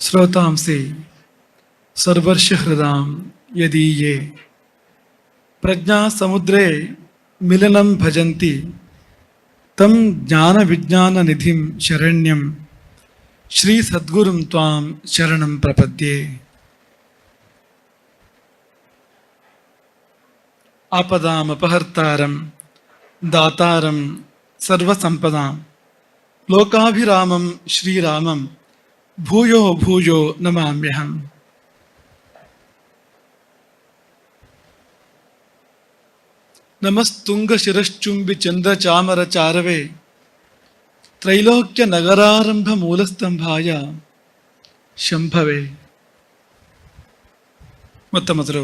श्रोतांसि सर्वर्षहृदां यदीये प्रज्ञासमुद्रे मिलनं भजन्ति तं ज्ञानविज्ञाननिधिं शरण्यं श्रीसद्गुरुं त्वां शरणं प्रपद्ये। आपदामपहर्तारं दातारं सर्वसम्पदां लोकाभिरामं श्रीरामं भूयो भूयो नमाम्यहम्। नमस्तुंगशिरश्चुंबि चंद्रचामरचारवे त्रैलोक्य नगरारंभ ಮೂಲಸ್ತಂಭಾಯ ಶಂಭವೆ. ಮೊದಲು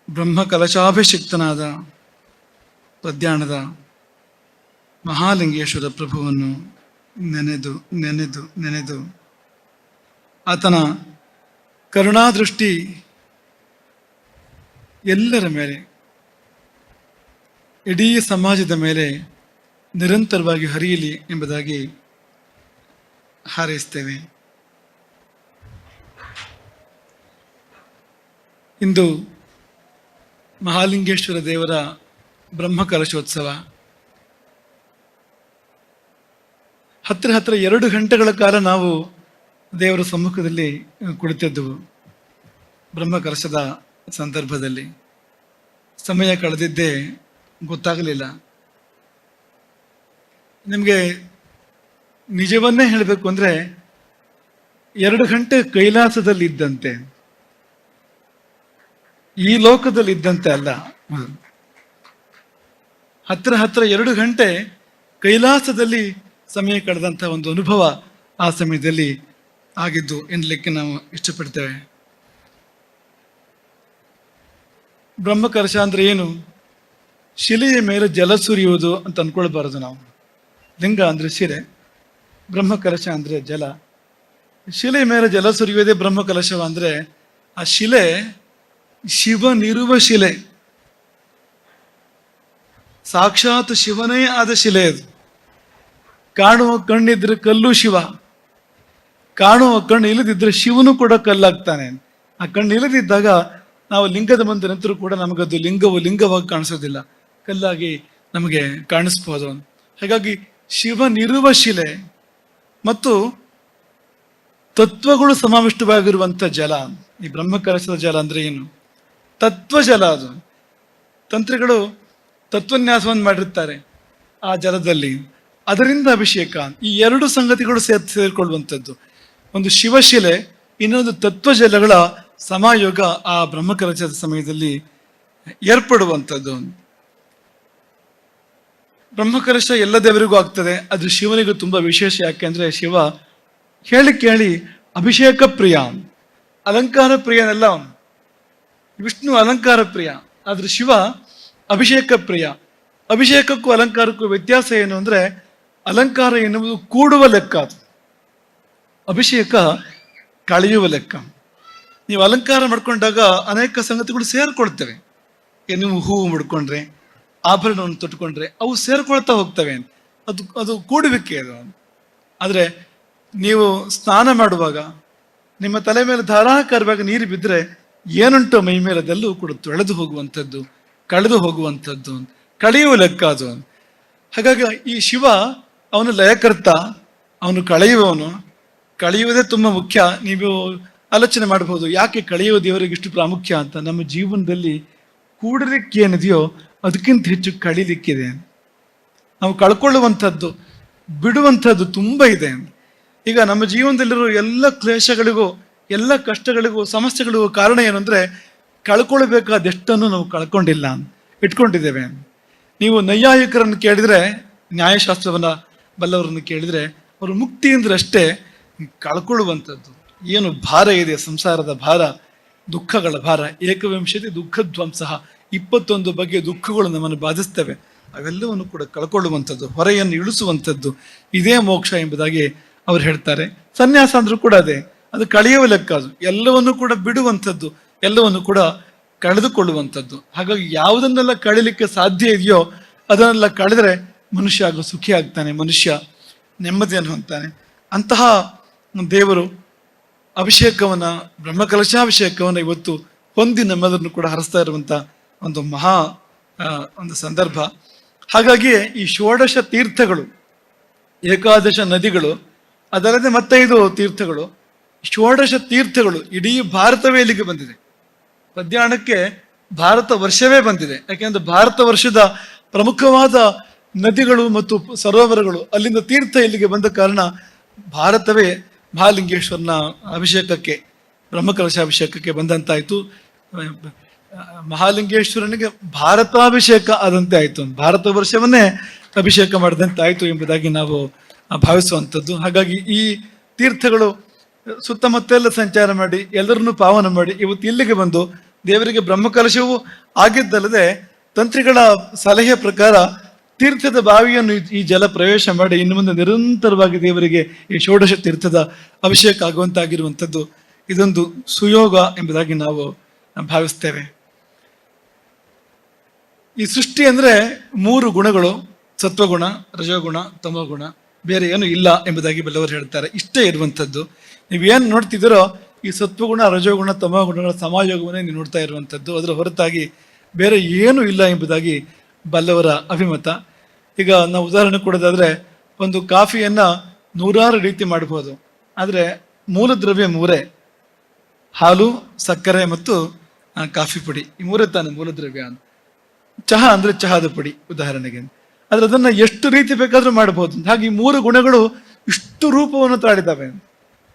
ಬ್ರಹ್ಮಕಲಶಾಭಿಷಿಕ್ತನಾದ ಪ್ರಧ್ಯಾನದ ಮಹಾಲಿಂಗೇಶ್ವರ ಪ್ರಭುವನ್ನು ನೆನೆದು ನೆನೆದು ನೆನೆದು ಆತನ ಕರುಣಾದೃಷ್ಟಿ ಎಲ್ಲರ ಮೇಲೆ, ಇಡೀ ಸಮಾಜದ ಮೇಲೆ ನಿರಂತರವಾಗಿ ಹರಿಯಲಿ ಎಂಬುದಾಗಿ ಹಾರೈಸ್ತೇವೆ. ಇಂದು ಮಹಾಲಿಂಗೇಶ್ವರ ದೇವರ ಬ್ರಹ್ಮಕಲಶೋತ್ಸವ. ಹತ್ತಿರ 2 ಗಂಟೆಗಳ ಕಾಲ ನಾವು ದೇವರ ಸಮ್ಮುಖದಲ್ಲಿ ಕುಳಿತಿದ್ದೆವು. ಬ್ರಹ್ಮಕಲಶದ ಸಂದರ್ಭದಲ್ಲಿ ಸಮಯ ಕಳೆದಿದ್ದೇ ಗೊತ್ತಾಗಲಿಲ್ಲ. ನಿಮಗೆ ನಿಜವನ್ನೇ ಹೇಳಬೇಕು ಅಂದರೆ 2 ಗಂಟೆ ಕೈಲಾಸದಲ್ಲಿ ಇದ್ದಂತೆ, ಈ ಲೋಕದಲ್ಲಿ ಇದ್ದಂತೆ ಅಲ್ಲ. ಹತ್ತಿರ 2 ಗಂಟೆ ಕೈಲಾಸದಲ್ಲಿ ಸಮಯ ಕಳೆದಂಥ ಒಂದು ಅನುಭವ ಆ ಸಮಯದಲ್ಲಿ ಆಗಿದ್ದು ಎನ್ನಲಿಕ್ಕೆ ನಾವು ಇಷ್ಟಪಡ್ತೇವೆ. ಬ್ರಹ್ಮಕಲಶ ಅಂದ್ರೆ ಏನು? ಶಿಲೆಯ ಮೇಲೆ ಜಲ ಸುರಿಯುವುದು ಅಂತ ಅನ್ಕೊಳ್ಬಾರದು ನಾವು. ಲಿಂಗ ಅಂದ್ರೆ ಶಿಲೆ, ಬ್ರಹ್ಮಕಲಶ ಅಂದ್ರೆ ಜಲ. ಶಿಲೆಯ ಮೇಲೆ ಜಲ ಸುರಿಯುವುದೇ ಬ್ರಹ್ಮಕಲಶವ ಅಂದ್ರೆ ಆ ಶಿಲೆ ಶಿವನಿರುವ ಶಿಲೆ, ಸಾಕ್ಷಾತ್ ಶಿವನೇ ಆದ ಶಿಲೆ ಅದು. ಕಾಣುವ ಕಣ್ಣಿದ್ರೆ ಕಲ್ಲು ಶಿವ, ಕಾಣುವ ಕಣ್ಣು ಇಲ್ಲದಿದ್ರೆ ಶಿವನು ಕೂಡ ಕಲ್ಲಾಗ್ತಾನೆ. ಆ ಕಣ್ಣು ಇಲ್ಲದಿದ್ದಾಗ ನಾವು ಲಿಂಗದ ಮುಂದೆ ನಿಂತರೂ ಕೂಡ ನಮಗದು ಲಿಂಗವಾಗಿ ಕಾಣಿಸೋದಿಲ್ಲ, ಕಲ್ಲಾಗಿ ನಮಗೆ ಕಾಣಿಸ್ಬೋದು. ಹಾಗಾಗಿ ಶಿವನಿರುವ ಶಿಲೆ ಮತ್ತು ತತ್ವಗಳು ಸಮಾವಿಷ್ಟವಾಗಿರುವಂಥ ಜಲ. ಈ ಬ್ರಹ್ಮಕಲಶದ ಜಲ ಅಂದ್ರೆ ಏನು? ತತ್ವ ಜಲ. ಅದು ತಂತ್ರಿಗಳು ತತ್ವನ್ಯಾಸವನ್ನು ಮಾಡಿರ್ತಾರೆ ಆ ಜಲದಲ್ಲಿ, ಅದರಿಂದ ಅಭಿಷೇಕ. ಈ 2 ಸಂಗತಿಗಳು ಸೇರಿಕೊಳ್ಳುವಂಥದ್ದು. ಒಂದು ಶಿವಶಿಲೆ, ಇನ್ನೊಂದು ತತ್ವಜಲಗಳ ಸಮಾಯೋಗ ಆ ಬ್ರಹ್ಮಕಲಶದ ಸಮಯದಲ್ಲಿ ಏರ್ಪಡುವಂಥದ್ದು. ಬ್ರಹ್ಮಕಲಶ ಎಲ್ಲ ದೇವರಿಗೂ ಆಗ್ತದೆ, ಅದು ಶಿವನಿಗೂ ತುಂಬಾ ವಿಶೇಷ. ಯಾಕೆಂದ್ರೆ ಶಿವ ಕೇಳಿ ಅಭಿಷೇಕ ಪ್ರಿಯ, ಅಲಂಕಾರ ಪ್ರಿಯನೆಲ್ಲ ಅವನು. ವಿಷ್ಣು ಅಲಂಕಾರ ಪ್ರಿಯ, ಆದ್ರೆ ಶಿವ ಅಭಿಷೇಕ ಪ್ರಿಯ. ಅಭಿಷೇಕಕ್ಕೂ ಅಲಂಕಾರಕ್ಕೂ ವ್ಯತ್ಯಾಸ ಏನು ಅಂದ್ರೆ, ಅಲಂಕಾರ ಎನ್ನುವುದು ಕೂಡುವ ಲೆಕ್ಕ, ಅದು ಅಭಿಷೇಕ ಕಳೆಯುವ ಲೆಕ್ಕ. ನೀವು ಅಲಂಕಾರ ಮಾಡ್ಕೊಂಡಾಗ ಅನೇಕ ಸಂಗತಿಗಳು ಸೇರ್ಕೊಳ್ತವೆ. ನೀವು ಹೂವು ಮುಡ್ಕೊಂಡ್ರೆ, ಆಭರಣವನ್ನು ತೊಟ್ಕೊಂಡ್ರೆ ಅವು ಸೇರ್ಕೊಳ್ತಾ ಹೋಗ್ತವೆ. ಅದು ಕೂಡುವಿಕೆ ಅದು. ಆದರೆ ನೀವು ಸ್ನಾನ ಮಾಡುವಾಗ ನಿಮ್ಮ ತಲೆ ಮೇಲೆ ಧಾರಾಕಾರವಾಗಿ ನೀರು ಬಿದ್ದರೆ ಏನುಂಟು ಮೈ ಮೇಲೆ ಅದೆಲ್ಲವೂ ಕೂಡ ತೊಳೆದು ಹೋಗುವಂಥದ್ದು, ಕಳೆದು ಹೋಗುವಂಥದ್ದು, ಕಳೆಯುವ ಲೆಕ್ಕ ಅದು. ಹಾಗಾಗಿ ಈ ಶಿವ ಅವನು ಲಯಕರ್ತ, ಅವನು ಕಳೆಯುವವನು. ಕಳೆಯುವುದೇ ತುಂಬ ಮುಖ್ಯ. ನೀವು ಆಲೋಚನೆ ಮಾಡಬಹುದು, ಯಾಕೆ ಕಳೆಯುವ ದೇವರಿಗೆ ಇಷ್ಟು ಪ್ರಾಮುಖ್ಯ ಅಂತ. ನಮ್ಮ ಜೀವನದಲ್ಲಿ ಕೂಡಲಿಕ್ಕೆ ಏನಿದೆಯೋ ಅದಕ್ಕಿಂತ ಹೆಚ್ಚು ಕಳೀಲಿಕ್ಕಿದೆ. ನಾವು ಕಳ್ಕೊಳ್ಳುವಂಥದ್ದು, ಬಿಡುವಂಥದ್ದು ತುಂಬ ಇದೆ. ಈಗ ನಮ್ಮ ಜೀವನದಲ್ಲಿರೋ ಎಲ್ಲ ಕ್ಲೇಶಗಳಿಗೂ, ಎಲ್ಲ ಕಷ್ಟಗಳಿಗೂ, ಸಮಸ್ಯೆಗಳಿಗೂ ಕಾರಣ ಏನು ಅಂದರೆ, ಕಳ್ಕೊಳ್ಬೇಕಾದೆಷ್ಟನ್ನು ನಾವು ಕಳ್ಕೊಂಡಿಲ್ಲ, ಇಟ್ಕೊಂಡಿದ್ದೇವೆ. ನೀವು ನೈಯಾಯಿಕರನ್ನು ಕೇಳಿದರೆ, ನ್ಯಾಯಶಾಸ್ತ್ರವನ್ನ ಬಲ್ಲವರನ್ನು ಕೇಳಿದರೆ, ಅವರು ಮುಕ್ತಿ ಅಂದ್ರೆ ಅಷ್ಟೇ ಕಳ್ಕೊಳ್ಳುವಂಥದ್ದು. ಏನು ಭಾರ ಇದೆ, ಸಂಸಾರದ ಭಾರ, ದುಃಖಗಳ ಭಾರ. ಏಕವಿಂಶತಿ ದುಃಖಧ್ವಂಸ, 21 ಬಗೆಯ ದುಃಖಗಳು ನಮ್ಮನ್ನು ಬಾಧಿಸ್ತವೆ. ಅವೆಲ್ಲವನ್ನು ಕೂಡ ಕಳ್ಕೊಳ್ಳುವಂಥದ್ದು, ಹೊರೆಯನ್ನು ಇಳಿಸುವಂಥದ್ದು, ಇದೇ ಮೋಕ್ಷ ಎಂಬುದಾಗಿ ಅವ್ರು ಹೇಳ್ತಾರೆ. ಸನ್ಯಾಸ ಅಂದ್ರೂ ಕೂಡ ಅದೇ, ಅದು ಕಳೆಯುವ ಲೆಕ್ಕ. ಅದು ಎಲ್ಲವನ್ನು ಕೂಡ ಬಿಡುವಂಥದ್ದು, ಎಲ್ಲವನ್ನು ಕೂಡ ಕಳೆದುಕೊಳ್ಳುವಂಥದ್ದು. ಹಾಗಾಗಿ ಯಾವುದನ್ನೆಲ್ಲ ಕಳೀಲಿಕ್ಕೆ ಸಾಧ್ಯ ಇದೆಯೋ ಅದನ್ನೆಲ್ಲ ಕಳೆದರೆ ಮನುಷ್ಯ ಸುಖಿ ಆಗ್ತಾನೆ, ಮನುಷ್ಯ ನೆಮ್ಮದಿಯನ್ನು ಹೊಂದ್ತಾನೆ. ಅಂತಹ ದೇವರು ಅಭಿಷೇಕವನ್ನ, ಬ್ರಹ್ಮಕಲಶಾಭಿಷೇಕವನ್ನ ಇವತ್ತು ಹೊಂದಿ ನಮ್ಮೆಲ್ಲರನ್ನು ಕೂಡ ಹರಿಸ್ತಾ ಇರುವಂತ ಒಂದು ಮಹಾ ಒಂದು ಸಂದರ್ಭ. ಹಾಗಾಗಿ ಈ ಷೋಡಶ ತೀರ್ಥಗಳು, ಏಕಾದಶ ನದಿಗಳು, ಅದಲ್ಲದೆ 5 ತೀರ್ಥಗಳು, ಷೋಡಶ ತೀರ್ಥಗಳು, ಇಡೀ ಭಾರತವೇ ಇಲ್ಲಿಗೆ ಬಂದಿದೆ. ಪದ್ಯಾಣಕ್ಕೆ ಭಾರತ ವರ್ಷವೇ ಬಂದಿದೆ. ಯಾಕೆಂದ್ರೆ ಭಾರತ ವರ್ಷದ ಪ್ರಮುಖವಾದ ನದಿಗಳು ಮತ್ತು ಸರೋವರಗಳು, ಅಲ್ಲಿಂದ ತೀರ್ಥ ಇಲ್ಲಿಗೆ ಬಂದ ಕಾರಣ ಭಾರತವೇ ಮಹಾಲಿಂಗೇಶ್ವರನ ಅಭಿಷೇಕಕ್ಕೆ, ಬ್ರಹ್ಮಕಲಶಾಭಿಷೇಕಕ್ಕೆ ಬಂದಂತಾಯ್ತು. ಮಹಾಲಿಂಗೇಶ್ವರನಿಗೆ ಭಾರತಾಭಿಷೇಕ ಆದಂತೆ ಆಯ್ತು, ಭಾರತ ವರ್ಷವನ್ನೇ ಅಭಿಷೇಕ ಮಾಡಿದಂತೆ ಆಯ್ತು ಎಂಬುದಾಗಿ ನಾವು ಭಾವಿಸುವಂಥದ್ದು. ಹಾಗಾಗಿ ಈ ತೀರ್ಥಗಳು ಸುತ್ತಮುತ್ತೆಲ್ಲ ಸಂಚಾರ ಮಾಡಿ ಎಲ್ಲರನ್ನೂ ಪಾವನ ಮಾಡಿ ಇವತ್ತು ಇಲ್ಲಿಗೆ ಬಂದು ದೇವರಿಗೆ ಬ್ರಹ್ಮಕಲಶವೂ ಆಗಿದ್ದಲ್ಲದೆ ತಂತ್ರಿಗಳ ಸಲಹೆ ಪ್ರಕಾರ ತೀರ್ಥದ ಬಾವಿಯನ್ನು ಈ ಜಲ ಪ್ರವೇಶ ಮಾಡಿ ಇನ್ನು ಮುಂದೆ ನಿರಂತರವಾಗಿ ದೇವರಿಗೆ ಈ ಷೋಡಶ ತೀರ್ಥದ ಅಭಿಷೇಕ ಆಗುವಂತಾಗಿರುವಂಥದ್ದು ಇದೊಂದು ಸುಯೋಗ ಎಂಬುದಾಗಿ ನಾವು ಭಾವಿಸ್ತೇವೆ. ಈ ಸೃಷ್ಟಿ ಅಂದ್ರೆ 3 ಗುಣಗಳು, ಸತ್ವಗುಣ, ರಜೋಗುಣ, ತಮೋಗುಣ, ಬೇರೆ ಏನು ಇಲ್ಲ ಎಂಬುದಾಗಿ ಬಲ್ಲವರು ಹೇಳ್ತಾರೆ. ಇಷ್ಟೇ ಇರುವಂಥದ್ದು. ನೀವೇನು ನೋಡ್ತಿದ್ದೀರೋ ಈ ಸತ್ವಗುಣ, ರಜೋಗುಣ, ತಮೋಗುಣಗಳ ಸಮಾಯೋಗವನ್ನೇ ನೀವು ನೋಡ್ತಾ ಇರುವಂಥದ್ದು. ಅದರ ಹೊರತಾಗಿ ಬೇರೆ ಏನೂ ಇಲ್ಲ ಎಂಬುದಾಗಿ ಬಲ್ಲವರ ಅಭಿಮತ. ಈಗ ನಾವು ಉದಾಹರಣೆ ಕೊಡೋದಾದ್ರೆ, ಒಂದು ಕಾಫಿಯನ್ನ 100 ರೀತಿ ಮಾಡಬಹುದು, ಆದರೆ ಮೂಲ ದ್ರವ್ಯ 3: ಹಾಲು, ಸಕ್ಕರೆ ಮತ್ತು ಕಾಫಿ ಪುಡಿ. ಈ 3 ತಾನೆ ಮೂಲ ದ್ರವ್ಯ. ಚಹಾ ಅಂದ್ರೆ ಚಹಾದ ಪುಡಿ ಉದಾಹರಣೆಗೆ. ಆದ್ರೆ ಅದನ್ನ ಎಷ್ಟು ರೀತಿ ಬೇಕಾದ್ರೂ ಮಾಡಬಹುದು. ಹಾಗೆ ಈ 3 ಗುಣಗಳು ಇಷ್ಟು ರೂಪವನ್ನು ತಾಳಿದಾವೆ,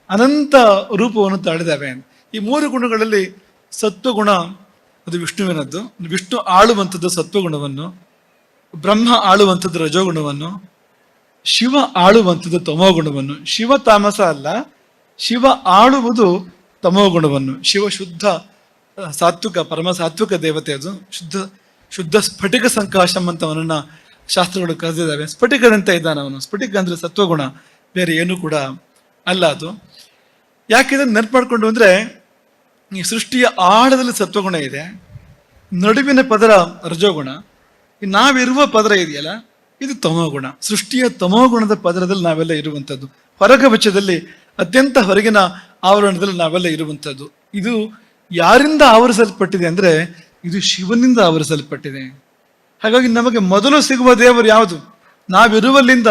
ಅನಂತ ರೂಪವನ್ನು ತಾಳಿದಾವೆ. ಈ 3 ಗುಣಗಳಲ್ಲಿ ಸತ್ವಗುಣ ಅದು ವಿಷ್ಣುವಿನದ್ದು, ವಿಷ್ಣು ಆಳುವಂಥದ್ದು ಸತ್ವಗುಣವನ್ನು, ಬ್ರಹ್ಮ ಆಳುವಂಥದ್ದು ರಜೋಗುಣವನ್ನು, ಶಿವ ಆಳುವಂಥದ್ದು ತಮೋಗುಣವನ್ನು. ಶಿವ ತಾಮಸ ಅಲ್ಲ, ಶಿವ ಆಳುವುದು ತಮೋಗುಣವನ್ನು. ಶಿವ ಶುದ್ಧ ಸಾತ್ವಿಕ, ಪರಮ ಸಾತ್ವಿಕ ದೇವತೆ. ಅದು ಶುದ್ಧ ಸ್ಫಟಿಕ ಸಂಕಾಶಂ ಅಂತ ಅವನನ್ನ ಶಾಸ್ತ್ರಗಳು ಕರೆದಿದ್ದಾವೆ. ಸ್ಫಟಿಕದಂತೆ ಇದ್ದಾನೆ ಅವನು. ಸ್ಫಟಿಕ ಅಂದ್ರೆ ಸತ್ವಗುಣ, ಬೇರೆ ಏನು ಕೂಡ ಅಲ್ಲ ಅದು. ಯಾಕಿದ್ರೆ ನೆನಪು ಮಾಡ್ಕೊಂಡು ಅಂದ್ರೆ, ಈ ಸೃಷ್ಟಿಯ ಆಳದಲ್ಲಿ ಸತ್ವಗುಣ ಇದೆ, ನಡುವಿನ ಪದರ ರಜೋಗುಣ, ನಾವಿರುವ ಪದರ ಇದೆಯಲ್ಲ ಇದು ತಮೋಗುಣ. ಸೃಷ್ಟಿಯ ತಮೋಗುಣದ ಪದರದಲ್ಲಿ ನಾವೆಲ್ಲ ಇರುವಂಥದ್ದು, ಹೊರಗ ವೆಚ್ಚದಲ್ಲಿ ಅತ್ಯಂತ ಹೊರಗಿನ ಆವರಣದಲ್ಲಿ ನಾವೆಲ್ಲ ಇರುವಂಥದ್ದು. ಇದು ಯಾರಿಂದ ಆವರಿಸಲ್ಪಟ್ಟಿದೆ ಅಂದ್ರೆ ಇದು ಶಿವನಿಂದ ಆವರಿಸಲ್ಪಟ್ಟಿದೆ. ಹಾಗಾಗಿ ನಮಗೆ ಮೊದಲು ಸಿಗುವ ದೇವರು ಯಾವುದು? ನಾವಿರುವಲ್ಲಿಂದ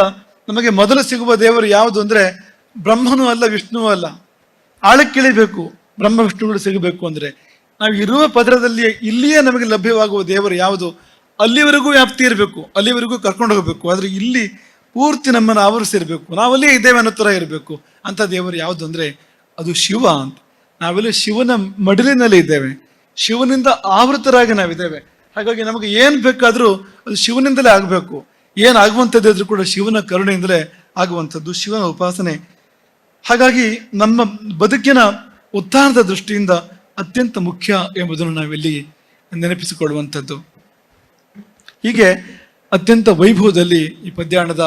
ನಮಗೆ ಮೊದಲು ಸಿಗುವ ದೇವರು ಯಾವುದು ಅಂದ್ರೆ ಬ್ರಹ್ಮನೂ ಅಲ್ಲ, ವಿಷ್ಣುವೂ ಅಲ್ಲ. ಆಳಕ್ಕಿಳಿಬೇಕು ಬ್ರಹ್ಮ ವಿಷ್ಣುಗಳು ಸಿಗಬೇಕು ಅಂದ್ರೆ ನಾವು ಇರುವ ಪದರದಲ್ಲಿ ಇಲ್ಲಿಯೇ ನಮಗೆ ಲಭ್ಯವಾಗುವ ದೇವರು ಯಾವುದು, ಅಲ್ಲಿವರೆಗೂ ವ್ಯಾಪ್ತಿ ಇರಬೇಕು, ಅಲ್ಲಿವರೆಗೂ ಕರ್ಕೊಂಡು ಹೋಗಬೇಕು. ಆದ್ರೆ ಇಲ್ಲಿ ಪೂರ್ತಿ ನಮ್ಮನ್ನು ಆವರಿಸಿರ್ಬೇಕು, ನಾವಲ್ಲೇ ಇದ್ದೇವೆ ಅನ್ನೋ ತರ ಇರಬೇಕು. ಅಂತ ದೇವರು ಯಾವುದು ಅಂದ್ರೆ ಅದು ಶಿವ ಅಂತ. ನಾವೆಲ್ಲ ಶಿವನ ಮಡಿಲಿನಲ್ಲಿ ಇದ್ದೇವೆ, ಶಿವನಿಂದ ಆವೃತರಾಗಿ ನಾವಿದ್ದೇವೆ. ಹಾಗಾಗಿ ನಮಗೆ ಏನ್ ಬೇಕಾದ್ರೂ ಅದು ಶಿವನಿಂದಲೇ ಆಗ್ಬೇಕು. ಏನ್ ಆಗುವಂಥದ್ದು ಕೂಡ ಶಿವನ ಕರುಣೆಯಿಂದಲೇ ಆಗುವಂಥದ್ದು, ಶಿವನ ಉಪಾಸನೆ. ಹಾಗಾಗಿ ನಮ್ಮ ಬದುಕಿನ ಉತ್ಥಾನದ ದೃಷ್ಟಿಯಿಂದ ಅತ್ಯಂತ ಮುಖ್ಯ ಎಂಬುದನ್ನು ನಾವಿಲ್ಲಿ ನೆನಪಿಸಿಕೊಳ್ಳುವಂಥದ್ದು. ಹೀಗೆ ಅತ್ಯಂತ ವೈಭವದಲ್ಲಿ ಈ ಪದ್ಯಾಣದ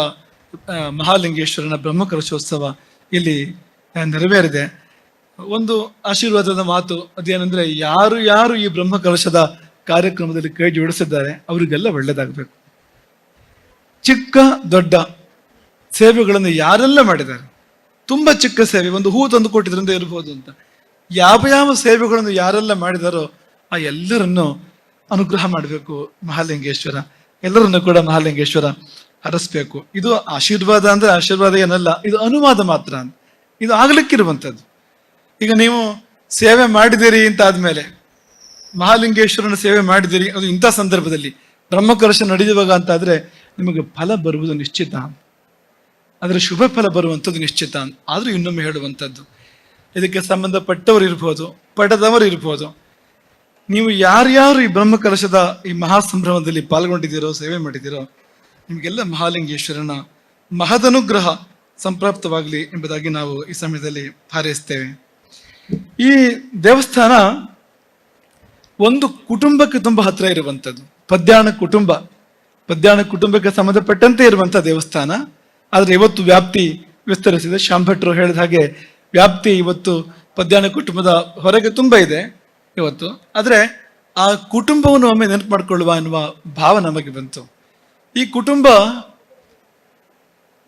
ಮಹಾಲಿಂಗೇಶ್ವರನ ಬ್ರಹ್ಮಕಲಶೋತ್ಸವ ಇಲ್ಲಿ ನೆರವೇರಿದೆ. ಒಂದು ಆಶೀರ್ವಾದದ ಮಾತು ಅದೇನೆಂದ್ರೆ, ಯಾರು ಯಾರು ಈ ಬ್ರಹ್ಮಕಲಶದ ಕಾರ್ಯಕ್ರಮದಲ್ಲಿ ಕೈ ಜೋಡಿಸಿದ್ದಾರೆ ಅವರಿಗೆಲ್ಲ ಒಳ್ಳೇದಾಗಬೇಕು. ಚಿಕ್ಕ ದೊಡ್ಡ ಸೇವೆಗಳನ್ನು ಯಾರೆಲ್ಲ ಮಾಡಿದ್ದಾರೆ, ತುಂಬಾ ಚಿಕ್ಕ ಸೇವೆ, ಒಂದು ಹೂ ತಂದು ಕೊಟ್ಟಿದ್ರಿಂದ ಇರ್ಬೋದು ಅಂತ, ಯಾವ ಸೇವೆಗಳನ್ನು ಯಾರೆಲ್ಲ ಮಾಡಿದಾರೋ ಆ ಎಲ್ಲರನ್ನು ಅನುಗ್ರಹ ಮಾಡಬೇಕು ಮಹಾಲಿಂಗೇಶ್ವರ. ಎಲ್ಲರನ್ನು ಕೂಡ ಮಹಾಲಿಂಗೇಶ್ವರ ಹರಸ್ಬೇಕು. ಇದು ಆಶೀರ್ವಾದ ಅಂದ್ರೆ ಆಶೀರ್ವಾದ ಏನಲ್ಲ, ಇದು ಅನುವಾದ ಮಾತ್ರ. ಇದು ಆಗ್ಲಿಕ್ಕಿರುವಂಥದ್ದು. ಈಗ ನೀವು ಸೇವೆ ಮಾಡಿದಿರಿ ಅಂತ ಆದ್ಮೇಲೆ, ಮಹಾಲಿಂಗೇಶ್ವರನ ಸೇವೆ ಮಾಡಿದಿರಿ, ಅದು ಇಂಥ ಸಂದರ್ಭದಲ್ಲಿ ಬ್ರಹ್ಮಕಲಶ ನಡೆಯುವಾಗ ಅಂತ ಆದ್ರೆ ನಿಮಗೆ ಫಲ ಬರುವುದು ನಿಶ್ಚಿತ, ಅದರ ಶುಭ ಫಲ ಬರುವಂಥದ್ದು ನಿಶ್ಚಿತ. ಆದ್ರೂ ಇನ್ನೊಮ್ಮೆ ಹೇಳುವಂಥದ್ದು, ಇದಕ್ಕೆ ಸಂಬಂಧಪಟ್ಟವರು ಇರ್ಬೋದು, ಪಡೆದವರು ಇರ್ಬೋದು, ನೀವು ಯಾರ್ಯಾರು ಈ ಬ್ರಹ್ಮಕಲಶದ ಈ ಮಹಾಸಂಭ್ರಮದಲ್ಲಿ ಪಾಲ್ಗೊಂಡಿದ್ದೀರೋ, ಸೇವೆ ಮಾಡಿದ್ದೀರೋ, ನಿಮಗೆಲ್ಲ ಮಹಾಲಿಂಗೇಶ್ವರನ ಮಹದನುಗ್ರಹ ಸಂಪ್ರಾಪ್ತವಾಗಲಿ ಎಂಬುದಾಗಿ ನಾವು ಈ ಸಮಯದಲ್ಲಿ ಹಾರೈಸ್ತೇವೆ. ಈ ದೇವಸ್ಥಾನ ಒಂದು ಕುಟುಂಬಕ್ಕೆ ತುಂಬಾ ಹತ್ರ ಇರುವಂಥದ್ದು, ಪದ್ಯಾಣ ಕುಟುಂಬಕ್ಕೆ ಸಂಬಂಧಪಟ್ಟಂತೆ ಇರುವಂತಹ ದೇವಸ್ಥಾನ. ಆದ್ರೆ ಇವತ್ತು ವ್ಯಾಪ್ತಿ ವಿಸ್ತರಿಸಿದೆ. ಶಾಂಭಟ್ರು ಹೇಳಿದ ಹಾಗೆ ವ್ಯಾಪ್ತಿ ಇವತ್ತು ಪದ್ಯಾಣ ಕುಟುಂಬದ ಹೊರಗೆ ತುಂಬಾ ಇದೆ ಇವತ್ತು. ಆದ್ರೆ ಆ ಕುಟುಂಬವನ್ನು ಒಮ್ಮೆ ನೆನಪು ಮಾಡಿಕೊಳ್ಳುವ ಎನ್ನುವ ಭಾವ ನಮಗೆ ಬಂತು. ಈ ಕುಟುಂಬ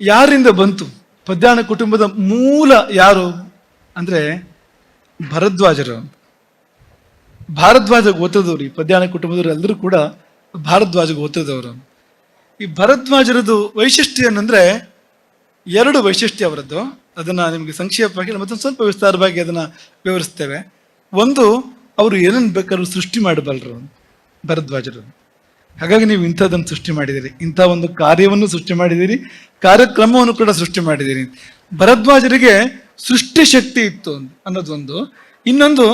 ಯಾರಿಂದ ಬಂತು? ಪದ್ಯಾಣ ಕುಟುಂಬದ ಮೂಲ ಯಾರು ಅಂದ್ರೆ ಭರದ್ವಾಜರು. ಭಾರದ್ವಾಜ ಗೋತ್ರದವರು, ಈ ಪದ್ಯಾಣ ಕುಟುಂಬದವರು ಎಲ್ಲರೂ ಕೂಡ ಭಾರದ್ವಾಜ ಗೋತ್ರದವರು. ಈ ಭರದ್ವಾಜರದು ವೈಶಿಷ್ಟ್ಯ ಏನಂದ್ರೆ ಎರಡು ವೈಶಿಷ್ಟ್ಯ ಅವರದ್ದು. ಅದನ್ನ ನಿಮಗೆ ಸಂಕ್ಷೇಪವಾಗಿ ಮತ್ತೊಂದು ಸ್ವಲ್ಪ ವಿಸ್ತಾರವಾಗಿ ಅದನ್ನ ವಿವರಿಸ್ತೇವೆ. ಒಂದು, ಅವರು ಏನನ್ನು ಬೇಕಾದ್ರೂ ಸೃಷ್ಟಿ ಮಾಡಬಲ್ಲರು ಭರದ್ವಾಜರು. ಹಾಗಾಗಿ ನೀವು ಇಂಥದ್ದನ್ನು ಸೃಷ್ಟಿ ಮಾಡಿದ್ದೀರಿ, ಇಂಥ ಒಂದು ಕಾರ್ಯವನ್ನು ಸೃಷ್ಟಿ ಮಾಡಿದ್ದೀರಿ, ಕಾರ್ಯಕ್ರಮವನ್ನು ಕೂಡ ಸೃಷ್ಟಿ ಮಾಡಿದ್ದೀರಿ. ಭರದ್ವಾಜರಿಗೆ ಸೃಷ್ಟಿ ಶಕ್ತಿ ಇತ್ತು ಅನ್ನೋದೊಂದು. ಇನ್ನೊಂದು,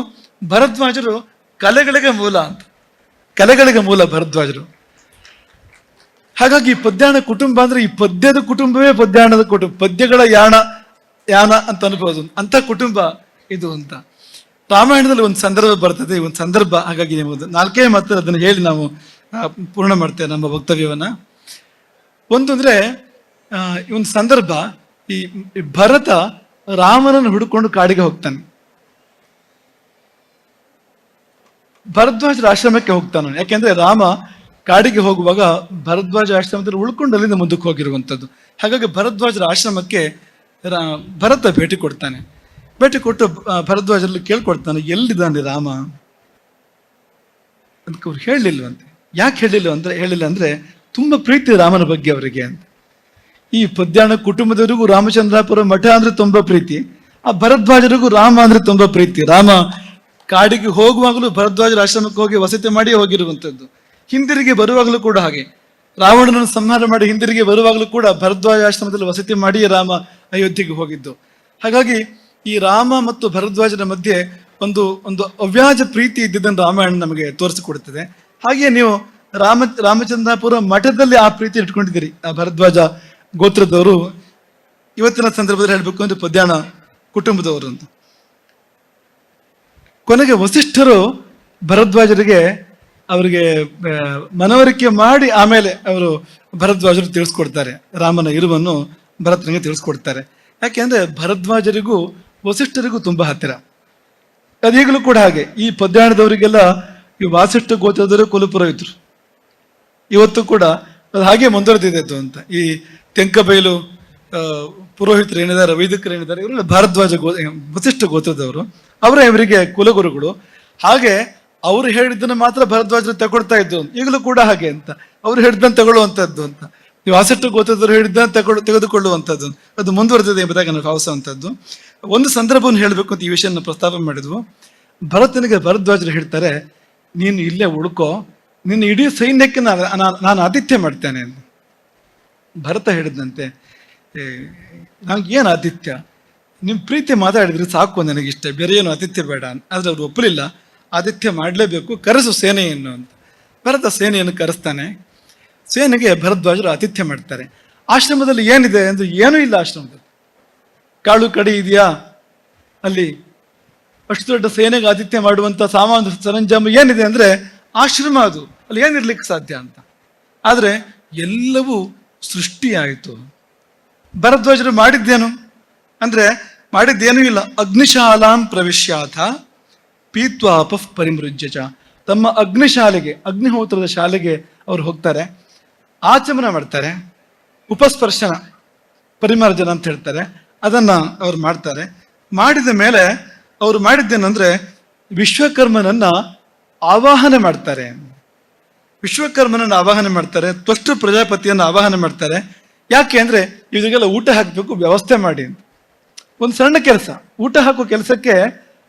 ಭರದ್ವಾಜರು ಕಲೆಗಳಿಗೆ ಮೂಲ ಅಂತ, ಕಲೆಗಳಿಗೆ ಮೂಲ ಭರದ್ವಾಜರು. ಹಾಗಾಗಿ ಈ ಪದ್ಯಾಣ ಕುಟುಂಬ ಅಂದ್ರೆ ಈ ಪದ್ಯದ ಕುಟುಂಬವೇ ಪದ್ಯಾಣದ ಕುಟುಂಬ, ಪದ್ಯಗಳ ಯಾನ ಅಂತ ಅನ್ಬೋದು, ಅಂತ ಕುಟುಂಬ ಇದು ಅಂತ. ರಾಮಾಯಣದಲ್ಲಿ ಒಂದು ಸಂದರ್ಭ ಬರ್ತದೆ, ಒಂದು ಸಂದರ್ಭ. ಹಾಗಾಗಿ ನೀವು 4 ಮಾತ್ರ ಅದನ್ನು ಹೇಳಿ ನಾವು ಪೂರ್ಣ ಮಾಡ್ತೇವೆ ನಮ್ಮ ವಕ್ತವ್ಯವನ್ನ. ಒಂದು ಅಂದ್ರೆ ಒಂದು ಸಂದರ್ಭ, ಈ ಭರತ ರಾಮನನ್ನು ಹುಡುಕೊಂಡು ಕಾಡಿಗೆ ಹೋಗ್ತಾನೆ. ಭರದ್ವಾಜರ ಆಶ್ರಮಕ್ಕೆ ಹೋಗ್ತಾನೆ. ಯಾಕೆಂದ್ರೆ ರಾಮ ಕಾಡಿಗೆ ಹೋಗುವಾಗ ಭರದ್ವಾಜ ಆಶ್ರಮದಲ್ಲಿ ಉಳ್ಕೊಂಡು ಅಲ್ಲಿಂದ ಮುಂದಕ್ಕೆ ಹೋಗಿರುವಂಥದ್ದು. ಹಾಗಾಗಿ ಭರದ್ವಾಜರ ಆಶ್ರಮಕ್ಕೆ ಭರತ ಭೇಟಿ ಕೊಡ್ತಾನೆ. ಭೇಟಿ ಕೊಟ್ಟು ಭರದ್ವಾಜರಲ್ಲಿ ಕೇಳ್ಕೊಡ್ತಾನೆ, ಎಲ್ಲಿದ್ದಾನೆ ರಾಮ? ಅದಕ್ಕೆ ಅವ್ರು ಹೇಳಲಿಲ್ವಂತೆ. ಯಾಕೆ ಹೇಳಿಲ್ಲ ಅಂದ್ರೆ ತುಂಬಾ ಪ್ರೀತಿ ರಾಮನ ಬಗ್ಗೆ ಅವರಿಗೆ ಅಂತ. ಈ ಪದ್ಯಾಣ ಕುಟುಂಬದವರಿಗೂ ರಾಮಚಂದ್ರಾಪುರ ಮಠ ಅಂದ್ರೆ ತುಂಬಾ ಪ್ರೀತಿ, ಆ ಭರದ್ವಾಜರಿಗೂ ರಾಮ ಅಂದ್ರೆ ತುಂಬಾ ಪ್ರೀತಿ. ರಾಮ ಕಾಡಿಗೆ ಹೋಗುವಾಗಲೂ ಭರದ್ವಾಜರ ಆಶ್ರಮಕ್ಕೆ ಹೋಗಿ ವಸತಿ ಮಾಡಿ ಹೋಗಿರುವಂಥದ್ದು. ಹಿಂದಿರುಗಿ ಬರುವಾಗಲೂ ಕೂಡ ಹಾಗೆ, ರಾವಣನನ್ನು ಸಂಹಾರ ಮಾಡಿ ಹಿಂದಿರುಗಿ ಬರುವಾಗಲೂ ಕೂಡ ಭರದ್ವಾಜ ಆಶ್ರಮದಲ್ಲಿ ವಸತಿ ಮಾಡಿ ರಾಮ ಅಯೋಧ್ಯೆಗೆ ಹೋಗಿದ್ದು. ಹಾಗಾಗಿ ಈ ರಾಮ ಮತ್ತು ಭರದ್ವಾಜರ ಮಧ್ಯೆ ಒಂದು ಅವ್ಯಾಜ ಪ್ರೀತಿ ಇದ್ದಿದ್ದನ್ನು ರಾಮಾಯಣ ನಮಗೆ ತೋರಿಸಿಕೊಡುತ್ತದೆ. ಹಾಗೆಯೇ ನೀವು ರಾಮಚಂದ್ರಾಪುರ ಮಠದಲ್ಲಿ ಆ ಪ್ರೀತಿ ಇಟ್ಕೊಂಡಿದ್ದೀರಿ, ಆ ಭರದ್ವಾಜ ಗೋತ್ರದವರು. ಇವತ್ತಿನ ಸಂದರ್ಭದಲ್ಲಿ ಹೇಳ್ಬೇಕು ಅಂದ್ರೆ ಪದ್ಯಾಣ ಕುಟುಂಬದವರು ಅಂತ. ಕೊನೆಗೆ ವಸಿಷ್ಠರು ಭರದ್ವಾಜರಿಗೆ ಅವರಿಗೆ ಮನವರಿಕೆ ಮಾಡಿ ಆಮೇಲೆ ಅವರು ಭರದ್ವಾಜರು ತಿಳಿಸ್ಕೊಡ್ತಾರೆ, ರಾಮನ ಇರುವನ್ನು ಭರತನಿಗೆ ತಿಳಿಸ್ಕೊಡ್ತಾರೆ. ಯಾಕೆಂದ್ರೆ ಭರದ್ವಾಜರಿಗೂ ವಸಿಷ್ಠರಿಗೂ ತುಂಬಾ ಹತ್ತಿರ. ಅದೀಗಲೂ ಕೂಡ ಹಾಗೆ. ಈ ಪದ್ಯಾಣದವರಿಗೆಲ್ಲ ಈ ವಾಸಿಷ್ಠ ಗೋತ್ರದವರು ಕುಲಪುರೋಹಿತರು. ಇವತ್ತು ಕೂಡ ಅದು ಹಾಗೆ ಮುಂದುವರೆದಿದ್ದು ಅಂತ. ಈ ತೆಂಕಬೈಲು ಪುರೋಹಿತರು ಏನಿದ್ದಾರೆ, ವೈದಿಕರು ಏನಿದ್ದಾರೆ, ಇವರೆಲ್ಲ ಭಾರದ್ವಾಜ ವಸಿಷ್ಠ ಗೋತ್ರದವರು. ಅವರೇ ಇವರಿಗೆ ಕುಲಗುರುಗಳು. ಹಾಗೆ ಅವರು ಹೇಳಿದ್ದನ್ನು ಮಾತ್ರ ಭರದ್ವಾಜರು ತಗೊಳ್ತಾ ಇದ್ದು. ಈಗಲೂ ಕೂಡ ಹಾಗೆ ಅಂತ, ಅವ್ರು ಹೇಳಿದ್ದನ್ನು ತಗೊಳ್ಳುವಂಥದ್ದು ಅಂತ. ಈ ವಾಸಿಷ್ಠ ಗೋತ್ರದವರು ಹೇಳಿದ್ದನ್ನು ತೆಗೆದುಕೊಳ್ಳುವಂಥದ್ದು, ಅದು ಮುಂದುವರೆದಿದೆ ಎಂಬುದಾಗಿ ನಾವು ಭಾವಿಸುವಂಥದ್ದು. ಒಂದು ಸಂದರ್ಭವನ್ನು ಹೇಳಬೇಕು ಅಂತ ಈ ವಿಷಯನ ಪ್ರಸ್ತಾಪ ಮಾಡಿದ್ವು. ಭರತನಿಗೆ ಭರದ್ವಾಜರು ಹೇಳ್ತಾರೆ, ನೀನು ಇಲ್ಲೇ ಉಳ್ಕೋ, ನಿನ್ನ ಇಡೀ ಸೈನ್ಯಕ್ಕೆ ನಾನು ಆತಿಥ್ಯ ಮಾಡ್ತೇನೆ ಅಂತ. ಭರತ ಹೇಳಿದಂತೆ, ನನಗೆ ಏನು ಆತಿಥ್ಯ, ನಿಮ್ಮ ಪ್ರೀತಿ ಮಾತಾಡಿದ್ರೆ ಸಾಕು ನನಗಿಷ್ಟ, ಬೇರೆ ಏನು ಆತಿಥ್ಯ ಬೇಡ. ಆದ್ರೆ ಅವ್ರು ಒಪ್ಪಲಿಲ್ಲ, ಆತಿಥ್ಯ ಮಾಡಲೇಬೇಕು, ಕರೆಸು ಸೇನೆಯನ್ನು ಅಂತ. ಭರತ ಸೇನೆಯನ್ನು ಕರೆಸ್ತಾನೆ. ಸೇನೆಗೆ ಭರದ್ವಾಜರು ಆತಿಥ್ಯ ಮಾಡ್ತಾರೆ. ಆಶ್ರಮದಲ್ಲಿ ಏನಿದೆ ಅಂದ್ರೆ ಏನೂ ಇಲ್ಲ ಆಶ್ರಮದಲ್ಲಿ. ಕಾಳು ಕಡಿ ಇದೆಯಾ ಅಲ್ಲಿ? ಅಷ್ಟು ದೊಡ್ಡ ಸೇನೆಗೆ ಆತಿಥ್ಯ ಮಾಡುವಂತ ಸಾಮಾನು ಸರಂಜಾಮು ಏನಿದೆ ಅಂದ್ರೆ ಆಶ್ರಮ, ಅದು ಅಲ್ಲಿ ಏನಿರ್ಲಿಕ್ಕೆ ಸಾಧ್ಯ ಅಂತ. ಆದ್ರೆ ಎಲ್ಲವೂ ಸೃಷ್ಟಿಯಾಯಿತು. ಭರದ್ವಾಜರು ಮಾಡಿದ್ದೇನು ಅಂದ್ರೆ ಮಾಡಿದ್ದೇನೂ ಇಲ್ಲ. ಅಗ್ನಿಶಾಲಾಂ ಪ್ರವಿಶ್ಯಾಥ ಪೀತ್ವಾಪ ಪರಿಮೃಜ್ಯಚ. ತಮ್ಮ ಅಗ್ನಿಶಾಲೆಗೆ, ಅಗ್ನಿಹೋತ್ರದ ಶಾಲೆಗೆ ಅವರು ಹೋಗ್ತಾರೆ, ಆಚಮನ ಮಾಡ್ತಾರೆ, ಉಪಸ್ಪರ್ಶನ ಪರಿಮಾರ್ಜನ ಅಂತ ಹೇಳ್ತಾರೆ, ಅದನ್ನ ಅವ್ರು ಮಾಡ್ತಾರೆ. ಮಾಡಿದ ಮೇಲೆ ಅವ್ರು ಮಾಡಿದ್ದೇನೆಂದ್ರೆ ವಿಶ್ವಕರ್ಮನನ್ನ ಆವಾಹನೆ ಮಾಡ್ತಾರೆ. ವಿಶ್ವಕರ್ಮನನ್ನ ಆವಾಹನೆ ಮಾಡ್ತಾರೆ, ತ್ವಷ್ಟು ಪ್ರಜಾಪತಿಯನ್ನು ಆವಾಹನೆ ಮಾಡ್ತಾರೆ. ಯಾಕೆ ಅಂದ್ರೆ ಇವರಿಗೆಲ್ಲ ಊಟ ಹಾಕಬೇಕು, ವ್ಯವಸ್ಥೆ ಮಾಡಿ ಅಂತ. ಒಂದು ಸಣ್ಣ ಕೆಲಸ, ಊಟ ಹಾಕೋ ಕೆಲಸಕ್ಕೆ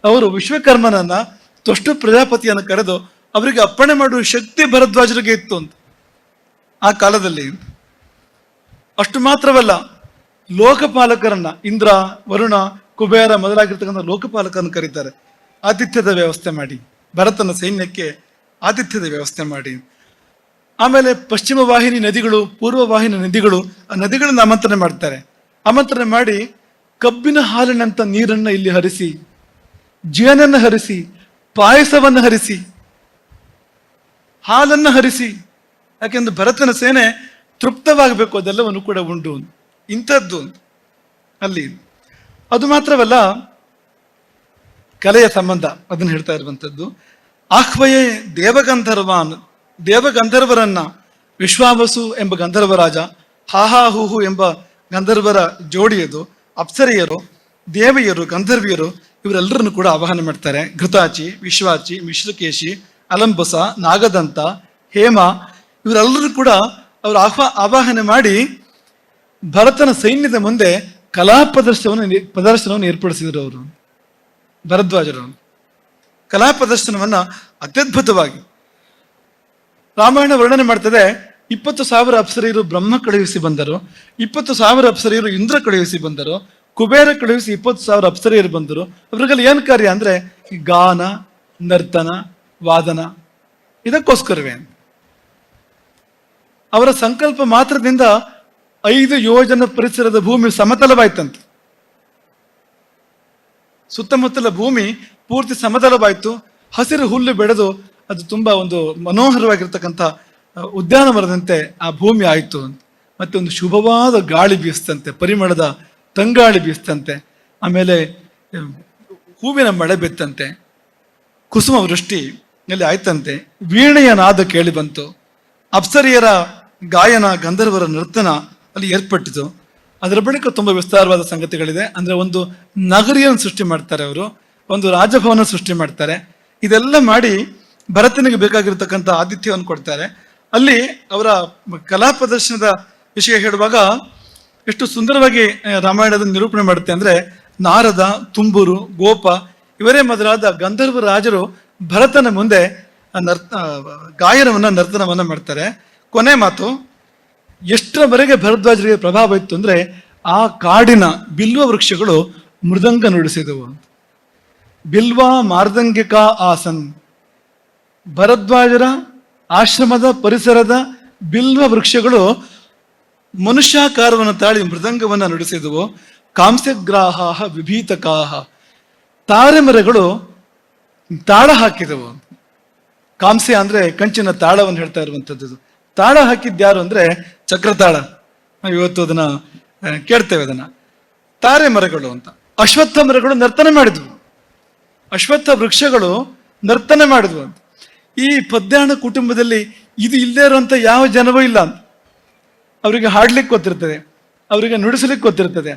ಅವರು ವಿಶ್ವಕರ್ಮನನ್ನ, ತ್ವಷ್ಟು ಪ್ರಜಾಪತಿಯನ್ನು ಕರೆದು ಅವರಿಗೆ ಅಪ್ಪಣೆ ಮಾಡುವ ಶಕ್ತಿ ಭರದ್ವಾಜರಿಗೆ ಇತ್ತು ಅಂತ ಆ ಕಾಲದಲ್ಲಿ. ಅಷ್ಟು ಮಾತ್ರವಲ್ಲ, ಲೋಕಪಾಲಕರನ್ನ, ಇಂದ್ರ, ವರುಣ, ಕುಬೇರ ಮೊದಲಾಗಿರ್ತಕ್ಕಂಥ ಲೋಕಪಾಲಕರನ್ನು ಕರೀತಾರೆ. ಆತಿಥ್ಯದ ವ್ಯವಸ್ಥೆ ಮಾಡಿ, ಭರತನ ಸೈನ್ಯಕ್ಕೆ ಆತಿಥ್ಯದ ವ್ಯವಸ್ಥೆ ಮಾಡಿ. ಆಮೇಲೆ ಪಶ್ಚಿಮ ವಾಹಿನಿ ನದಿಗಳು, ಪೂರ್ವ ವಾಹಿನಿ ನದಿಗಳು, ಆ ನದಿಗಳನ್ನ ಆಮಂತ್ರಣ ಮಾಡ್ತಾರೆ. ಆಮಂತ್ರಣ ಮಾಡಿ ಕಬ್ಬಿನ ಹಾಲಿನಂತ ನೀರನ್ನ ಇಲ್ಲಿ ಹರಿಸಿ, ಜೇನನ್ನು ಹರಿಸಿ, ಪಾಯಸವನ್ನು ಹರಿಸಿ, ಹಾಲನ್ನು ಹರಿಸಿ. ಯಾಕೆಂದ್ರೆ ಭರತನ ಸೇನೆ ತೃಪ್ತವಾಗಬೇಕು, ಅದೆಲ್ಲವನ್ನು ಕೂಡ ಉಂಡು. ಇಂಥದ್ದು ಅಲ್ಲಿ. ಅದು ಮಾತ್ರವಲ್ಲ, ಕಲೆಯ ಸಂಬಂಧ ಅದನ್ನು ಹೇಳ್ತಾ ಇರುವಂಥದ್ದು. ಆಹ್ವಯೇ ದೇವಗಂಧರ್ವಾನ್, ದೇವಗಂಧರ್ವರನ್ನ, ವಿಶ್ವಾವಸು ಎಂಬ ಗಂಧರ್ವರಾಜ, ಹಾಹಾ ಹೂಹು ಎಂಬ ಗಂಧರ್ವರ ಜೋಡಿಯದು, ಅಪ್ಸರೆಯರು, ದೇವಿಯರು, ಗಂಧರ್ವಿಯರು ಇವರೆಲ್ಲರನ್ನು ಕೂಡ ಆವಾಹನೆ ಮಾಡ್ತಾರೆ. ಘೃತಾಚಿ, ವಿಶ್ವಾಚಿ, ಮಿಶ್ರಕೇಶಿ, ಅಲಂಬಸ, ನಾಗದಂತ, ಹೇಮ ಇವರೆಲ್ಲರೂ ಕೂಡ ಅವರು ಆವಾಹನೆ ಮಾಡಿ ಭರತನ ಸೈನ್ಯದ ಮುಂದೆ ಕಲಾ ಪ್ರದರ್ಶನವನ್ನು ಏರ್ಪಡಿಸಿದರು. ಅವರು ಭರದ್ವಾಜರು ಕಲಾ ಪ್ರದರ್ಶನವನ್ನ ಅತ್ಯದ್ಭುತವಾಗಿ ರಾಮಾಯಣ ವರ್ಣನೆ ಮಾಡ್ತದೆ. 20,000 ಅಪ್ಸರೆಯರು ಬ್ರಹ್ಮ ಕಳುಹಿಸಿ ಬಂದರು, 20,000 ಅಪ್ಸರೆಯರು ಇಂದ್ರ ಕಳುಹಿಸಿ ಬಂದರು, ಕುಬೇರ ಕಳುಹಿಸಿ 20,000 ಅಪ್ಸರೆಯರು ಬಂದರು. ಅವ್ರಿಗೆಲ್ಲ ಏನ್ ಕಾರ್ಯ ಅಂದ್ರೆ ಗಾನ, ನರ್ತನ, ವಾದನ, ಇದಕ್ಕೋಸ್ಕರವೇ. ಅವರ ಸಂಕಲ್ಪ ಮಾತ್ರದಿಂದ 5 ಯೋಜನ ಪರಿಸರದ ಭೂಮಿ ಸಮತಲವಾಯ್ತಂತೆ. ಸುತ್ತಮುತ್ತಲ ಭೂಮಿ ಪೂರ್ತಿ ಸಮತಲವಾಯ್ತು. ಹಸಿರು ಹುಲ್ಲು ಬೆಳೆದು ಅದು ತುಂಬಾ ಒಂದು ಮನೋಹರವಾಗಿರ್ತಕ್ಕಂಥ ಉದ್ಯಾನವನದಂತೆ ಆ ಭೂಮಿ ಆಯ್ತು. ಮತ್ತೆ ಒಂದು ಶುಭವಾದ ಗಾಳಿ ಬೀಸ್ತಂತೆ, ಪರಿಮಳದ ತಂಗಾಳಿ ಬೀಸ್ತಂತೆ. ಆಮೇಲೆ ಹೂವಿನ ಮಳೆ ಬಿತ್ತಂತೆ, ಕುಸುಮ ವೃಷ್ಟಿ ಅಲ್ಲಿ ಆಯ್ತಂತೆ. ವೀಣೆಯ ನಾದ ಕೇಳಿ ಬಂತು, ಅಪ್ಸರಿಯರ ಗಾಯನ, ಗಂಧರ್ವರ ನರ್ತನ ಅಲ್ಲಿ ಏರ್ಪಟ್ಟಿತು. ಅದರ ಬಳಿಕ ತುಂಬಾ ವಿಸ್ತಾರವಾದ ಸಂಗತಿಗಳಿದೆ. ಅಂದ್ರೆ ಒಂದು ನಗರಿಯನ್ನು ಸೃಷ್ಟಿ ಮಾಡ್ತಾರೆ ಅವರು, ಒಂದು ರಾಜಭವನ ಸೃಷ್ಟಿ ಮಾಡ್ತಾರೆ. ಇದೆಲ್ಲ ಮಾಡಿ ಭರತನಿಗೆ ಬೇಕಾಗಿರ್ತಕ್ಕಂಥ ಆತಿಥ್ಯವನ್ನು ಕೊಡ್ತಾರೆ. ಅಲ್ಲಿ ಅವರ ಕಲಾ ಪ್ರದರ್ಶನದ ವಿಷಯ ಹೇಳುವಾಗ ಎಷ್ಟು ಸುಂದರವಾಗಿ ರಾಮಾಯಣದ ನಿರೂಪಣೆ ಮಾಡುತ್ತೆ ಅಂದ್ರೆ, ನಾರದ, ತುಂಬೂರು, ಗೋಪ ಇವರೇ ಮೊದಲಾದ ಗಂಧರ್ವ ರಾಜರು ಭರತನ ಮುಂದೆ ಗಾಯನವನ್ನ, ನರ್ತನವನ್ನ ಮಾಡ್ತಾರೆ. ಕೊನೆ ಮಾತು, ಎಷ್ಟರವರೆಗೆ ಭರದ್ವಾಜರಿಗೆ ಪ್ರಭಾವ ಇತ್ತು ಅಂದ್ರೆ ಆ ಕಾಡಿನ ಬಿಲ್ವ ವೃಕ್ಷಗಳು ಮೃದಂಗ ನುಡಿಸಿದವು. ಬಿಲ್ವ ಮಾರ್ದಂಗಿಕ ಆಸನ್, ಭರದ್ವಾಜರ ಆಶ್ರಮದ ಪರಿಸರದ ಬಿಲ್ವ ವೃಕ್ಷಗಳು ಮನುಷ್ಯಾಕಾರವನ್ನು ತಾಳಿ ಮೃದಂಗವನ್ನ ನುಡಿಸಿದವು. ಕಾಂಸ್ಯಗ್ರಾಹ ವಿಭೀತಕಾಹ, ತಾರೆ ಮರಗಳು ತಾಳ ಹಾಕಿದವು. ಕಾಂಸ್ಯ ಅಂದ್ರೆ ಕಂಚಿನ ತಾಳವನ್ನು ಹೇಳ್ತಾ ಇರುವಂತದ್ದು. ತಾಳ ಹಾಕಿದ್ಯಾರು ಅಂದ್ರೆ ಚಕ್ರತಾಳ. ನಾವು ಇವತ್ತು ಅದನ್ನ ಕೇಳ್ತೇವೆ. ಅದನ್ನ ತಾರೆ ಮರಗಳು ಅಂತ. ಅಶ್ವತ್ಥ ಮರಗಳು ನರ್ತನ ಮಾಡಿದ್ವು, ಅಶ್ವತ್ಥ ವೃಕ್ಷಗಳು ನರ್ತನ ಮಾಡಿದ್ವು ಅಂತ. ಈ ಪದ್ಯಾಣ ಕುಟುಂಬದಲ್ಲಿ ಇದು ಇಲ್ಲದೆ ಇರುವಂತ ಯಾವ ಜನವೂ ಇಲ್ಲ ಅಂತ. ಅವರಿಗೆ ಹಾಡ್ಲಿಕ್ಕೆ ಗೊತ್ತಿರ್ತದೆ, ಅವರಿಗೆ ನುಡಿಸ್ಲಿಕ್ಕೆ ಗೊತ್ತಿರ್ತದೆ,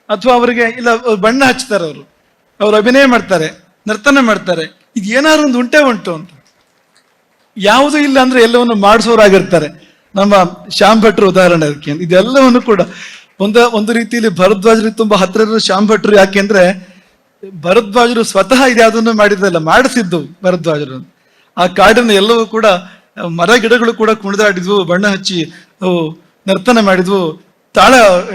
ಅಥವಾ ಅವರಿಗೆ ಇಲ್ಲ ಬಣ್ಣ ಹಚ್ತಾರೆ, ಅವರು ಅಭಿನಯ ಮಾಡ್ತಾರೆ, ನರ್ತನ ಮಾಡ್ತಾರೆ. ಇದು ಏನಾದ್ರು ಒಂದು ಉಂಟು ಅಂತ. ಯಾವುದೂ ಇಲ್ಲ ಅಂದ್ರೆ ಎಲ್ಲವನ್ನು ಮಾಡಿಸೋರಾಗಿರ್ತಾರೆ. ನಮ್ಮ ಶ್ಯಾಮ್ ಭಟ್ರು ಉದಾಹರಣೆ ಅದಕ್ಕೆ. ಇದೆಲ್ಲವನ್ನು ಕೂಡ ಒಂದು ರೀತಿಯಲ್ಲಿ ಭರದ್ವಾಜರಿಗೆ ತುಂಬಾ ಹತ್ತಿರ ಇರೋ ಶ್ಯಾಮ್ ಭಟ್ರು. ಯಾಕೆಂದ್ರೆ ಭರದ್ವಾಜರು ಸ್ವತಃ ಇದ್ಯಾವುದನ್ನು ಮಾಡಿದ್ದಲ್ಲ, ಮಾಡಿಸಿದ್ದು ಭರದ್ವಾಜರು. ಆ ಕಾಡಿನ ಎಲ್ಲವೂ ಕೂಡ ಮರ ಗಿಡಗಳು ಕೂಡ ಕುಣಿದಾಡಿದ್ವು, ಬಣ್ಣ ಹಚ್ಚಿ ನರ್ತನ ಮಾಡಿದ್ವು, ತಾಳ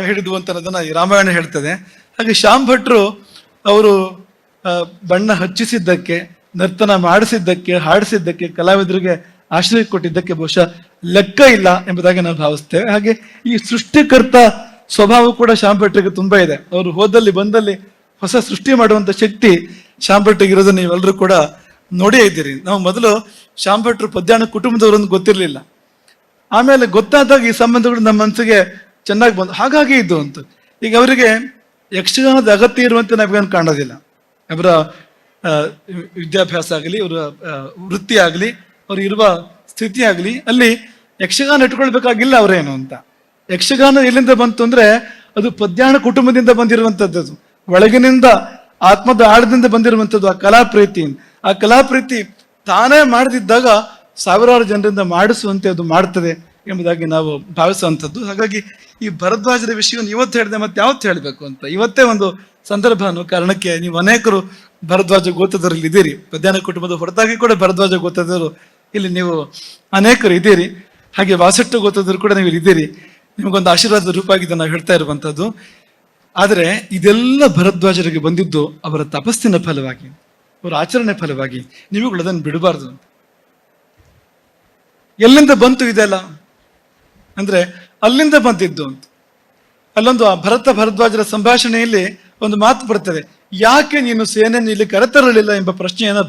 ಹಿಡಿದ್ವು ಅಂತ ಅನ್ನೋದನ್ನ ಈ ರಾಮಾಯಣ ಹೇಳ್ತದೆ. ಹಾಗೆ ಶ್ಯಾಮ್ ಭಟ್ರು ಅವರು ಬಣ್ಣ ಹಚ್ಚಿಸಿದ್ದಕ್ಕೆ, ನರ್ತನ ಮಾಡಿಸಿದ್ದಕ್ಕೆ, ಹಾಡಿಸಿದ್ದಕ್ಕೆ, ಕಲಾವಿದರಿಗೆ ಆಶ್ರಯ ಕೊಟ್ಟಿದ್ದಕ್ಕೆ ಬಹುಶಃ ಲೆಕ್ಕ ಇಲ್ಲ ಎಂಬುದಾಗಿ ನಾವು ಭಾವಿಸ್ತೇವೆ. ಹಾಗೆ ಈ ಸೃಷ್ಟಿಕರ್ತ ಸ್ವಭಾವ ಕೂಡ ಶ್ಯಾಮ್ ಭಟ್ರಿಗೆ ತುಂಬಾ ಇದೆ. ಅವರು ಹೋದಲ್ಲಿ ಬಂದಲ್ಲಿ ಹೊಸ ಸೃಷ್ಟಿ ಮಾಡುವಂತ ಶಕ್ತಿ ಶ್ಯಾಮ್ ಭಟ್ರಿಗೆ ಇರೋದನ್ನ ನೀವೆಲ್ಲರೂ ಕೂಡ ನೋಡೇ ಇದ್ದೀರಿ. ನಾವು ಮೊದಲು ಶ್ಯಾಮ್ ಭಟ್ರು ಪದ್ಯಾಣ ಕುಟುಂಬದವರನ್ನು ಗೊತ್ತಿರಲಿಲ್ಲ. ಆಮೇಲೆ ಗೊತ್ತಾದಾಗ ಈ ಸಂಬಂಧಗಳು ನಮ್ಮ ಮನಸ್ಸಿಗೆ ಚೆನ್ನಾಗಿ ಬಂದು ಹಾಗಾಗಿ ಇದ್ದು ಅಂತ. ಈಗ ಅವರಿಗೆ ಯಕ್ಷಗಾನದ ಅಗತ್ಯ ಇರುವಂತೆ ನಾವೇನು ಕಾಣೋದಿಲ್ಲ. ಅವರ ವಿದ್ಯಾಭ್ಯಾಸ ಆಗಲಿ, ಅವರ ವೃತ್ತಿ ಆಗಲಿ, ಅವ್ರು ಇರುವ ಸ್ಥಿತಿ ಆಗಲಿ, ಅಲ್ಲಿ ಯಕ್ಷಗಾನ ಇಟ್ಕೊಳ್ಬೇಕಾಗಿಲ್ಲ ಅವರೇನು ಅಂತ. ಯಕ್ಷಗಾನ ಎಲ್ಲಿಂದ ಬಂತು ಅಂದ್ರೆ ಅದು ಪದ್ಯಾಣ ಕುಟುಂಬದಿಂದ ಬಂದಿರುವಂತದ್ದು, ಒಳಗಿನಿಂದ ಆತ್ಮದ ಆಳದಿಂದ ಬಂದಿರುವಂಥದ್ದು. ಆ ಕಲಾ ಪ್ರೀತಿ ತಾನೇ ಮಾಡದಿದ್ದಾಗ ಸಾವಿರಾರು ಜನರಿಂದ ಮಾಡಿಸುವಂತೆ ಅದು ಮಾಡ್ತದೆ ಎಂಬುದಾಗಿ ನಾವು ಭಾವಿಸುವಂಥದ್ದು. ಹಾಗಾಗಿ ಈ ಭರದ್ವಾಜರ ವಿಷಯವನ್ನು ಇವತ್ತು ಹೇಳಿದೆ, ಮತ್ತೆ ಯಾವತ್ತು ಹೇಳಬೇಕು ಅಂತ ಇವತ್ತೇ ಒಂದು ಸಂದರ್ಭ ಅನ್ನೋ ಕಾರಣಕ್ಕೆ ನೀವು ಅನೇಕರು ಭರದ್ವಾಜ ಗೋತ್ರದಲ್ಲಿ ಇದ್ದೀರಿ. ಪದ್ಯಾಣ ಕುಟುಂಬದ ಹೊರತಾಗಿ ಕೂಡ ಭರದ್ವಾಜ ಗೋತ್ರದರು ಇಲ್ಲಿ ನೀವು ಅನೇಕರು ಇದ್ದೀರಿ. ಹಾಗೆ ವಾಸಟ್ಟು ಗೋತ್ರದರು ಕೂಡ ನೀವು ಇದ್ದೀರಿ. ನಿಮಗೊಂದು ಆಶೀರ್ವಾದ ರೂಪಾಗಿದೆ ನಾವು ಹೇಳ್ತಾ ಇರುವಂಥದ್ದು. ಆದರೆ ಇದೆಲ್ಲ ಭರದ್ವಾಜರಿಗೆ ಬಂದಿದ್ದು ಅವರ ತಪಸ್ಸಿನ ಫಲವಾಗಿ, ಅವರ ಆಚರಣೆ ಫಲವಾಗಿ. ನೀವುಗಳು ಅದನ್ನು ಬಿಡಬಾರ್ದು. ಎಲ್ಲಿಂದ ಬಂತು ಇದೆಲ್ಲ ಅಂದ್ರೆ ಅಲ್ಲಿಂದ ಬಂದಿದ್ದು ಅಂತ. ಅಲ್ಲೊಂದು ಭರದ್ವಾಜರ ಸಂಭಾಷಣೆಯಲ್ಲಿ ಒಂದು ಮಾತು ಬರ್ತದೆ, ಯಾಕೆ ನೀನು ಸೇನೆಯನ್ನು ಇಲ್ಲಿ ಕರೆತರಲಿಲ್ಲ ಎಂಬ ಪ್ರಶ್ನೆಯನ್ನು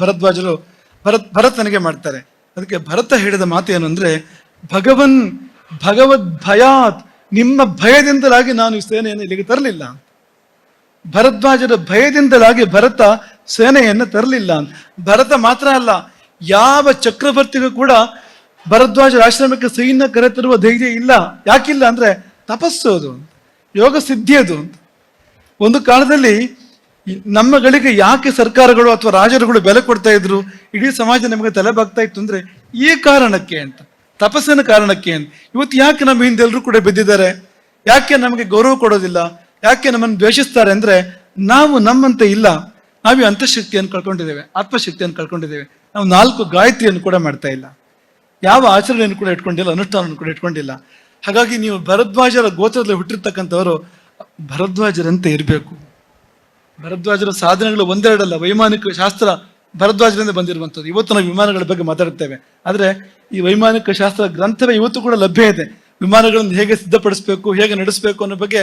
ಭರತನಿಗೆ ಮಾಡ್ತಾರೆ. ಅದಕ್ಕೆ ಭರತ ಹೇಳಿದ ಮಾತು ಏನು ಅಂದ್ರೆ, ಭಗವದ್ ಭಯಾತ್, ನಿಮ್ಮ ಭಯದಿಂದಲಾಗಿ ನಾನು ಈ ಸೇನೆಯನ್ನು ಇಲ್ಲಿಗೆ ತರಲಿಲ್ಲ. ಭರದ್ವಾಜರ ಭಯದಿಂದಲಾಗಿ ಭರತ ಸೇನೆಯನ್ನು ತರಲಿಲ್ಲ. ಭರತ ಮಾತ್ರ ಅಲ್ಲ, ಯಾವ ಚಕ್ರವರ್ತಿಗೂ ಕೂಡ ಭರದ್ವಾಜರ ಆಶ್ರಮಕ್ಕೆ ಸೈನ್ಯ ಕರೆತರುವ ಧೈರ್ಯ ಇಲ್ಲ. ಯಾಕಿಲ್ಲ ಅಂದ್ರೆ ತಪಸ್ಸು, ಅದು ಯೋಗ ಸಿದ್ಧಿ. ಅದು ಒಂದು ಕಾಲದಲ್ಲಿ ನಮ್ಮಗಳಿಗೆ ಯಾಕೆ ಸರ್ಕಾರಗಳು ಅಥವಾ ರಾಜರುಗಳು ಬೆಲೆ ಕೊಡ್ತಾ ಇದ್ರು, ಇಡೀ ಸಮಾಜ ನಮಗೆ ತಲೆಬಾಗ್ತಾ ಇತ್ತು ಅಂದ್ರೆ ಈ ಕಾರಣಕ್ಕೆ ಅಂತ, ತಪಸ್ಸಿನ ಕಾರಣಕ್ಕೆ ಅಂತ. ಇವತ್ತು ಯಾಕೆ ನಮ್ಮ ಹಿಂದೆ ಎಲ್ಲರೂ ಕೂಡ ಬಿದ್ದಿದ್ದಾರೆ, ಯಾಕೆ ನಮಗೆ ಗೌರವ ಕೊಡೋದಿಲ್ಲ, ಯಾಕೆ ನಮ್ಮನ್ನು ದ್ವೇಷಿಸ್ತಾರೆ ಅಂದ್ರೆ ನಾವು ನಮ್ಮಂತೆ ಇಲ್ಲ. ನಾವೇ ಅಂತಃಶಕ್ತಿಯನ್ನು ಕಳ್ಕೊಂಡಿದ್ದೇವೆ, ಆತ್ಮಶಕ್ತಿಯನ್ನು ಕಳ್ಕೊಂಡಿದ್ದೇವೆ. ನಾವು 4 ಗಾಯತ್ರಿಯನ್ನು ಕೂಡ ಮಾಡ್ತಾ ಇಲ್ಲ, ಯಾವ ಆಚರಣೆಯನ್ನು ಕೂಡ ಇಟ್ಕೊಂಡಿಲ್ಲ, ಅನುಷ್ಠಾನವನ್ನು ಕೂಡ ಇಟ್ಕೊಂಡಿಲ್ಲ. ಹಾಗಾಗಿ ನೀವು ಭರದ್ವಾಜರ ಗೋತ್ರದಲ್ಲಿ ಹುಟ್ಟಿರ್ತಕ್ಕಂಥವರು ಭರದ್ವಾಜರಂತೆ ಇರಬೇಕು. ಭರದ್ವಾಜರ ಸಾಧನೆಗಳು ಒಂದೆರಡಲ್ಲ, ವೈಮಾನಿಕ ಶಾಸ್ತ್ರ ಭರದ್ವಾಜರಿಂದ ಬಂದಿರುವಂಥದ್ದು. ಇವತ್ತು ನಾವು ವಿಮಾನಗಳ ಬಗ್ಗೆ ಮಾತಾಡ್ತೇವೆ, ಆದರೆ ಈ ವೈಮಾನಿಕ ಶಾಸ್ತ್ರ ಗ್ರಂಥವೇ ಇವತ್ತು ಕೂಡ ಲಭ್ಯ ಇದೆ. ವಿಮಾನಗಳನ್ನು ಹೇಗೆ ಸಿದ್ಧಪಡಿಸಬೇಕು, ಹೇಗೆ ನಡೆಸಬೇಕು ಅನ್ನೋ ಬಗ್ಗೆ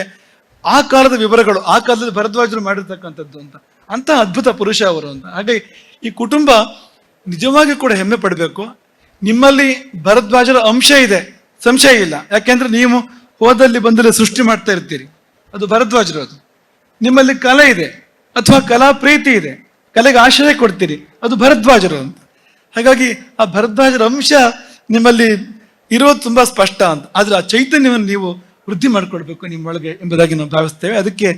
ಆ ಕಾಲದ ವಿವರಗಳು, ಆ ಕಾಲದಲ್ಲಿ ಭರದ್ವಾಜರು ಮಾಡಿರ್ತಕ್ಕಂಥದ್ದು ಅಂತ. ಅಂತಹ ಅದ್ಭುತ ಪುರುಷ ಅವರು ಅಂತ. ಹಾಗೆ ಈ ಕುಟುಂಬ ನಿಜವಾಗಿ ಕೂಡ ಹೆಮ್ಮೆ ಪಡಬೇಕು. ನಿಮ್ಮಲ್ಲಿ ಭರದ್ವಾಜರ ಅಂಶ ಇದೆ, ಸಂಶಯ ಇಲ್ಲ. ಯಾಕೆಂದ್ರೆ ನೀವು ಹೋದಲ್ಲಿ ಬಂದಲ್ಲಿ ಸೃಷ್ಟಿ ಮಾಡ್ತಾ ಇರ್ತೀರಿ, ಅದು ಭರದ್ವಾಜರು. ಅದು ನಿಮ್ಮಲ್ಲಿ ಕಲೆ ಇದೆ ಅಥವಾ ಕಲಾ ಪ್ರೀತಿ ಇದೆ, ಕಲೆಗೆ ಆಶ್ರಯ ಕೊಡ್ತೀರಿ, ಅದು ಭರದ್ವಾಜರು ಅಂತ. ಹಾಗಾಗಿ ಆ ಭರದ್ವಾಜರ ಅಂಶ ನಿಮ್ಮಲ್ಲಿ ಇರೋದು ತುಂಬಾ ಸ್ಪಷ್ಟ ಅಂತ. ಆದ್ರೆ ಆ ಚೈತನ್ಯವನ್ನು ನೀವು ವೃದ್ಧಿ ಮಾಡಿಕೊಡ್ಬೇಕು ನಿಮ್ಮೊಳಗೆ ಎಂಬುದಾಗಿ ನಾವು ಭಾವಿಸ್ತೇವೆ. ಅದಕ್ಕೆ